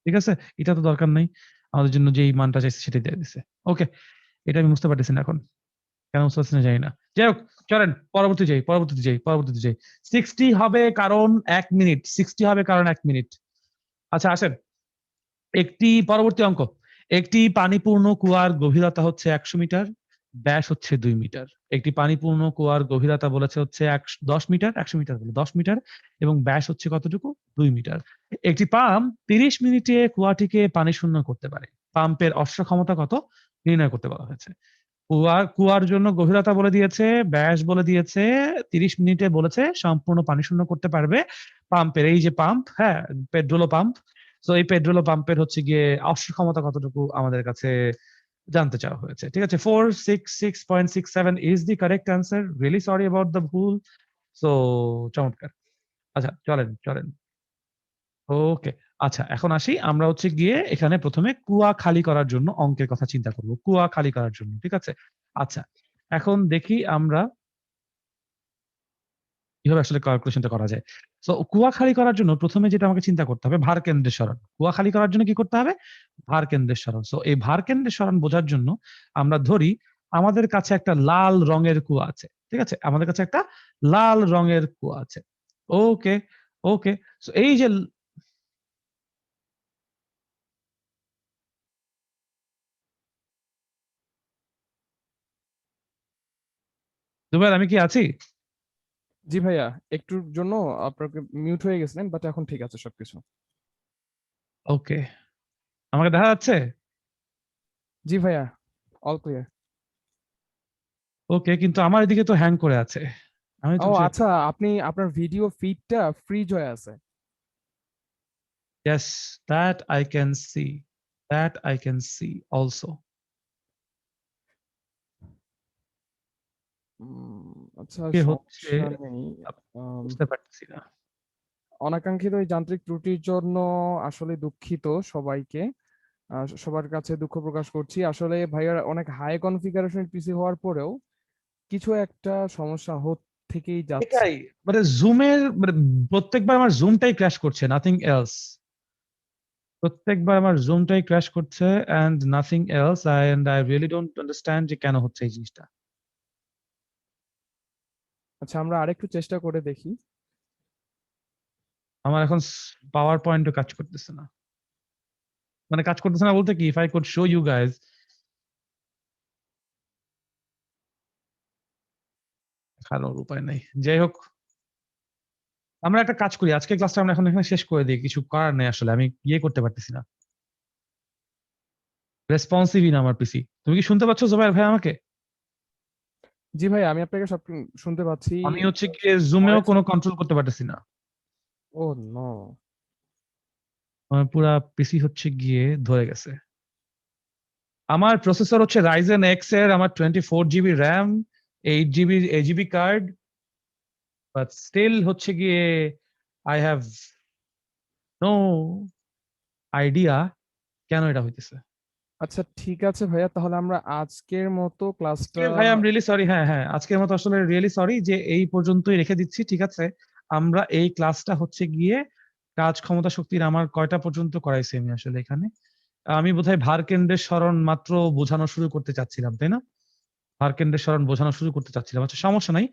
ঠিক আছে? এটা তো দরকার নাই। আমাদের জন্য যেই মানটা চাইছে সেটাই দিয়ে দিছে। ওকে, এটা আমি বুঝতে পারতেছি না এখন। কেন বুঝতে পারছি না জানি না। যাই হোক, চলেন পরবর্তীতে যাই। 60 হবে কারণ 1 মিনিট। 60 হবে কারণ 1 মিনিট। আচ্ছা আসেন। একটি পরবর্তী অঙ্ক। একটি পানিপূর্ণ কুয়ার গভীরতা হচ্ছে 100 মিটার, ব্যাস হচ্ছে 2 মিটার। একটি পানিপূর্ণ কুয়ার গভীরতা বলেছে হচ্ছে 10 মিটার, 100 মিটার বলে 10 মিটার এবং ব্যাস হচ্ছে কতটুকু? 2 মিটার। একটি পাম্প 30 মিনিটে কুয়াটিকে পানি শূন্য করতে পারে। পাম্পের অশ্ব ক্ষমতা কত? নির্ণয় করতে বলা হয়েছে। কুয়ার জন্য গভীরতা বলে দিয়েছে, ব্যাস বলে দিয়েছে, 30 মিনিটে বলেছে সম্পূর্ণ পানি শূন্য করতে পারবে। পাম্পের এই যে পাম্প, হ্যাঁ, পেট্রোলো পাম্প। তো এই পেট্রোলো পাম্পের হচ্ছে গিয়ে অশ্ব ক্ষমতা কতটুকু আমাদের কাছে জানতে চাওয়া হয়েছে। ঠিক আছে, 466.67 is the correct answer. Really sorry about the ভুল। সো চমৎকার। আচ্ছা চলেন। ওকে, আচ্ছা এখন আসি। আমরা হচ্ছে গিয়ে এখানে প্রথমে কুয়া খালি করার জন্য অঙ্কের কথা চিন্তা করব। কুয়া খালি করার জন্য, ঠিক আছে? আচ্ছা, এখন দেখি আমরা কিভাবে আসলে ক্যালকুলেশনটা করা যায়। সো কুয়া খালি করার জন্য প্রথমে যেটা আমাকে চিন্তা করতে হবে, ভার কেন্দ্রের সরণ। কুয়া খালি করার জন্য কি করতে হবে? ভার কেন্দ্রের সরণ। সো এই ভার কেন্দ্রের সরণ বোঝার জন্য আমরা ধরি আমাদের কাছে একটা লাল রঙের কুয়া আছে। ঠিক আছে, আমাদের কাছে একটা লাল রঙের কুয়া আছে। ওকে, ওকে। সো এই যে জুবাইর, আমি কি আছি? জি ভাইয়া, একটুর জন্য আপনাকে মিউট হয়ে গেছিলেন, বাট এখন ঠিক আছে সবকিছু। ওকে, আমাকে দেখা যাচ্ছে? জি ভাইয়া, অল ক্লিয়ার। ওকে, কিন্তু আমার এদিকে তো হ্যাং করে আছে। আমি তো ও যে আচ্ছা, আপনি আপনার ভিডিও ফিডটা ফ্রিজ হয়ে আছে। yes, that I can see. That I can see also. আচ্ছা, কে হচ্ছে সমস্যা নেই। আম, বুঝতে পারতেছি না। অনাকাঙ্ক্ষিত এই যান্ত্রিক ত্রুটির জন্য আসলে দুঃখিত সবাইকে। সবার কাছে দুঃখ প্রকাশ করছি। আসলে ভাইয়ার অনেক হাই কনফিগারেশন পিসি হওয়ার পরেও কিছু একটা সমস্যা থেকেই যাচ্ছে। এটাই, মানে জুমের মানে প্রত্যেকবার আমার জুমটাই ক্র্যাশ করছে, নাথিং এলস। প্রত্যেকবার আমার জুমটাই ক্র্যাশ করছে and nothing else, and I really don't understand যে কেন হচ্ছে এই জিনিসটা। আচ্ছা, আমরা আরেকটু চেষ্টা করে দেখি। আমার এখন পাওয়ার পয়েন্টও কাজ করতেছে না। মানে কাজ করতেছে না বলতে কি, if I could show you guys, দেখানোর উপায় নাই। যাই হোক, আমরা একটা কাজ করি, আজকে ক্লাসটা আমরা এখন এখানে শেষ করে দিই। কিছু করার নেই আসলে, আমি ইয়ে করতে পারতেছি না। রেসপন্সিভই না আমার পিসি। তুমি কি শুনতে পাচ্ছ জোবাইর ভাই আমাকে? জি ভাই, আমি আপনাকে সব শুনতে পাচ্ছি। আমি হচ্ছে গিয়ে জুমেও ভয়েস। কোনো কন্ট্রোল করতে পারতেছি না। ও নো। আমার পুরা পিসি হচ্ছে গিয়ে ধরে গেছে। আমার প্রসেসর হচ্ছে রাইজেন এক্স এর, আমার 24 GB RAM, 8 GB AGB card, but still হচ্ছে গিয়ে আই হ্যাভ নো আইডিয়া কেন এটা হইতেছে। আচ্ছা ঠিক আছে ভাইয়া, তাহলে আমরা আজকের মতো ক্লাসটা। ভাই আই এম রিয়েলি সরি। হ্যাঁ হ্যাঁ, আজকের মতো আসলে রিয়েলি সরি যে এই পর্যন্তই রেখে দিচ্ছি। ঠিক আছে, আমরা এই ক্লাসটা হচ্ছে গিয়ে কাজ ক্ষমতা শক্তির আমার কয়টা পর্যন্ত করাইছি আমি আসলে এখানে? আমি বোধহয় ভার কেন্দ্রের সরণ মাত্র বোঝানো শুরু করতে চাচ্ছিলাম, তাই না? ভার কেন্দ্রের সরণ বোঝানো শুরু করতে চাচ্ছিলাম। আচ্ছা সমস্যা নাই,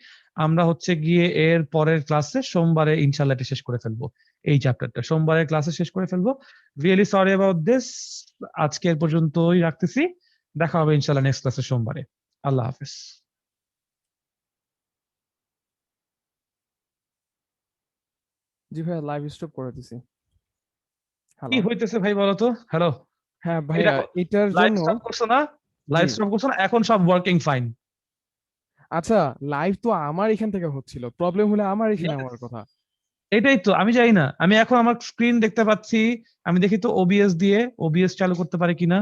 আমরা হচ্ছে গিয়ে এর পরের ক্লাসে সোমবারে ইনশাল্লাহ এটা শেষ করে ফেলবো। এই চ্যাপ্টারটা সোমবারের ক্লাসে শেষ করে ফেলবো। Really sorry about this. আজকের পর্যন্তই রাখতেছি। দেখা হবে ইনশাল্লাহ নেক্সট ক্লাসে সোমবারে। আল্লাহ হাফেজ। জি ভাইয়া, লাইভ স্টপ করে দিছি। কি হ্যালো। হইতেছে ভাই বলো তো? হ্যালো, হ্যাঁ এই ভাইয়া, দেখো, এটার লাইভ জন্য। স্টপ করছো না? জি। লাইভ স্টপ করছো না, এখন সব ওয়ার্কিং ফাইন। আচ্ছা, লাইভ তো আমার এখান থেকে হচ্ছিল, প্রবলেম হলে আমার এখানে Yes, হওয়ার কথা। এটাই তো আমি জানি না। আমি এখন আমার স্ক্রিন দেখতে পাচ্ছি। আমি দেখি তো ওবিএস দিয়ে ওবিএস চালু করতে পারি কিনা।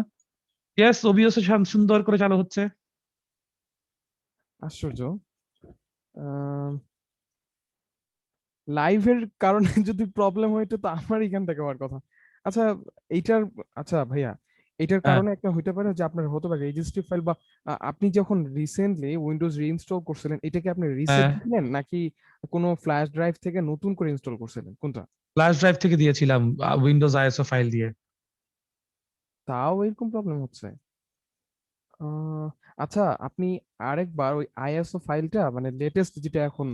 ইয়েস, ওবিএস সুন্দর করে চালু হচ্ছে। আশ্চর্য। লাইভের কারণে যদি প্রবলেম হয় এটা তো আমার এখান থেকে হওয়ার কথা। আচ্ছা, এইটার, আচ্ছা ভাইয়া, এটার হ্যাঁ, কারণে একটা হইতে পারে যে আপনার হতে পারে রেজিস্ট্রি ফাইল বা আপনি যখন রিসেন্টলি উইন্ডোজ রিইনস্টল করছিলেন এটাকে আপনি রিসেট হ্যাঁ, দিলেন নাকি কোনো ফ্ল্যাশ ড্রাইভ থেকে নতুন করে ইনস্টল করছিলেন, কোনটা? ফ্ল্যাশ ড্রাইভ থেকে দিয়েছিলাম, উইন্ডোজ আইএসও ফাইল দিয়ে। তাও এরকম প্রবলেম হচ্ছে। আহ, আচ্ছা, আপনি আরেকবার ওই আইএসও ফাইলটা মানে লেটেস্ট যেটা এখন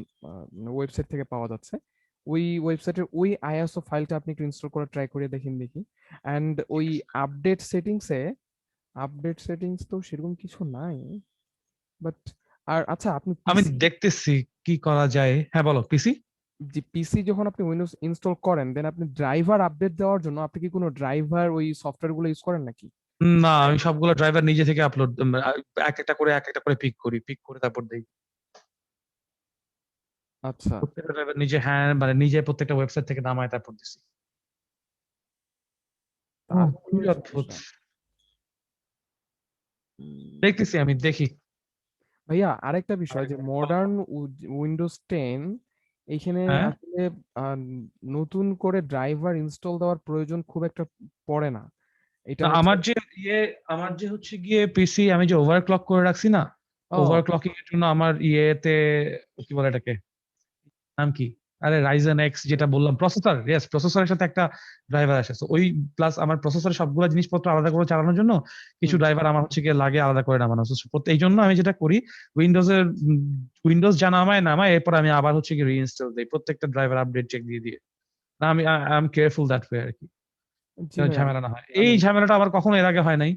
ওয়েবসাইট থেকে পাওয়া যাচ্ছে, ওই ওয়েবসাইটের ওই আইএসও ফাইলটা আপনি একটু ইনস্টল করে ট্রাই করে দেখেন দেখি। অ্যান্ড ওই আপডেট সেটিংসে, আপডেট সেটিংস তো সেরকম কিছু নাই, বাট আর আচ্ছা আপনি আমি পিসি, দেখতেছি কি করা যায়। হ্যাঁ, বলো পিসি। যে পিসি যখন আপনি উইন্ডোজ ইনস্টল করেন দেন আপনি ড্রাইভার আপডেট দেওয়ার জন্য আপনি কি কোনো ড্রাইভার ওই সফটওয়্যার গুলো ইউজ করেন নাকি? না, আমি সবগুলো ড্রাইভার নিজে থেকে আপলোড, এক একটা করে পিক করে তারপর দেই। আচ্ছা, প্রত্যেকটা ড্রাইভার নিজে, হ্যাঁ মানে নিজে প্রত্যেকটা ওয়েবসাইট থেকে নামায় তারপর দিছি। তাহলে খুবই অদ্ভুত। সমস্যা। উম, দেখতেছি, আমি দেখি। ভাইয়া আরেকটা বিষয় যে মডার্ন উইন্ডোজ 10 এইখানে হ্যাঁ, আসলে আহ, নতুন করে ড্রাইভার ইনস্টল দেওয়ার প্রয়োজন খুব একটা পড়ে না। এটা না, হচ্ছে, ইয়ে আমার যে হচ্ছে গিয়ে পিসি আমি যে ওভারক্লক করে রাখছি না, ও ওভারক্লকিং এর জন্য আমার ইয়েতে কি বলে এটাকে, নাম কি, আরে রাইজেন এক্স যেটা বললাম, প্রসেসর, ইয়েস প্রসেসরের সাথে একটা ড্রাইভার আসে। So ওই প্লাস আমার প্রসেসরের সবগুলো জিনিসপত্র আলাদা করে চালানোর জন্য কিছু হুম, ড্রাইভার আমার হচ্ছে গিয়ে লাগে আলাদা করে নামানো। এই জন্য আমি যেটা করি, উইন্ডোজের উইন্ডোজ যা নামায় এরপর আমি আবার হচ্ছে গিয়ে রিইনস্টল দিই প্রত্যেকটা ড্রাইভার আপডেট চেক দিয়ে দিয়ে। না, আমি I am careful that way আর কি, জি যেন ভাই আমি ঝামেলা না হয়। এই জানি। ঝামেলাটা আমার কখনো এর আগে হয় নাই।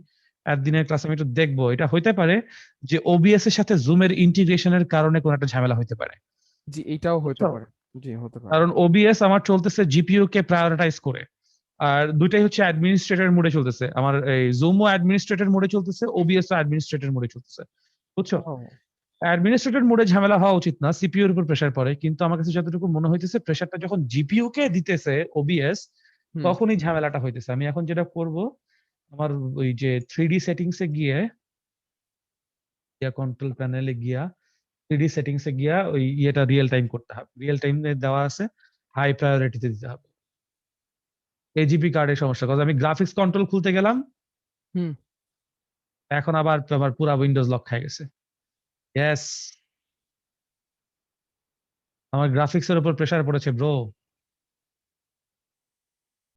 একদিনের ক্লাসে আমি একটু দেখবো, এটা হইতে পারে যে ওবিএস এর সাথে জুমের ইন্টিগ্রেশনের কারণে কোনো একটা ঝামেলা হইতে পারে। জি, এটাও হতে বুঝছো? পারে। জি, হতে পারে। কারণ ওবিএস আমার চলতেছে জিপিইউ কে প্রায়োরিটাইজ করে। আর দুইটাই হচ্ছে অ্যাডমিনিস্ট্রেটর মোডে চলতেছে। আমার এই জুমও অ্যাডমিনিস্ট্রেটর মোডে চলতেছে, ওবিএস ও অ্যাডমিনিস্ট্রেটর মোডে চলতেছে। বুঝছো? ও, অ্যাডমিনিস্ট্রেটর মোডে ঝামেলা হওয়া উচিত না, সিপিইউর উপর প্রেসার পড়ে, কিন্তু আমার কাছে যতটুকু মনে হইতেছে প্রেসারটা যখন জিপিইউ কে দিতেছে ওবিএস, হুম, তখনই ঝামেলাটা হইতেছে। আমি এখন যেটা করব, আমার ওই যে 3D সেটিংস এ গিয়ে, কন্ট্রোল প্যানেলে গিয়া 3D সেটিংস এ গিয়া ওই ইয়েটা রিয়েল টাইম করতে হবে। রিয়েল টাইম দেওয়া আছে, হাই প্রায়োরিটিতে দিতে হবে। এজিপি কার্ডের সমস্যা, কারণ আমি গ্রাফিক্স কন্ট্রোল খুলতে গেলাম, হুম। এখন আবার আমার পুরা উইন্ডোজ লক খাই গেছে। ইয়েস, আমার গ্রাফিক্স এর উপর প্রেসার পড়েছে ব্রো।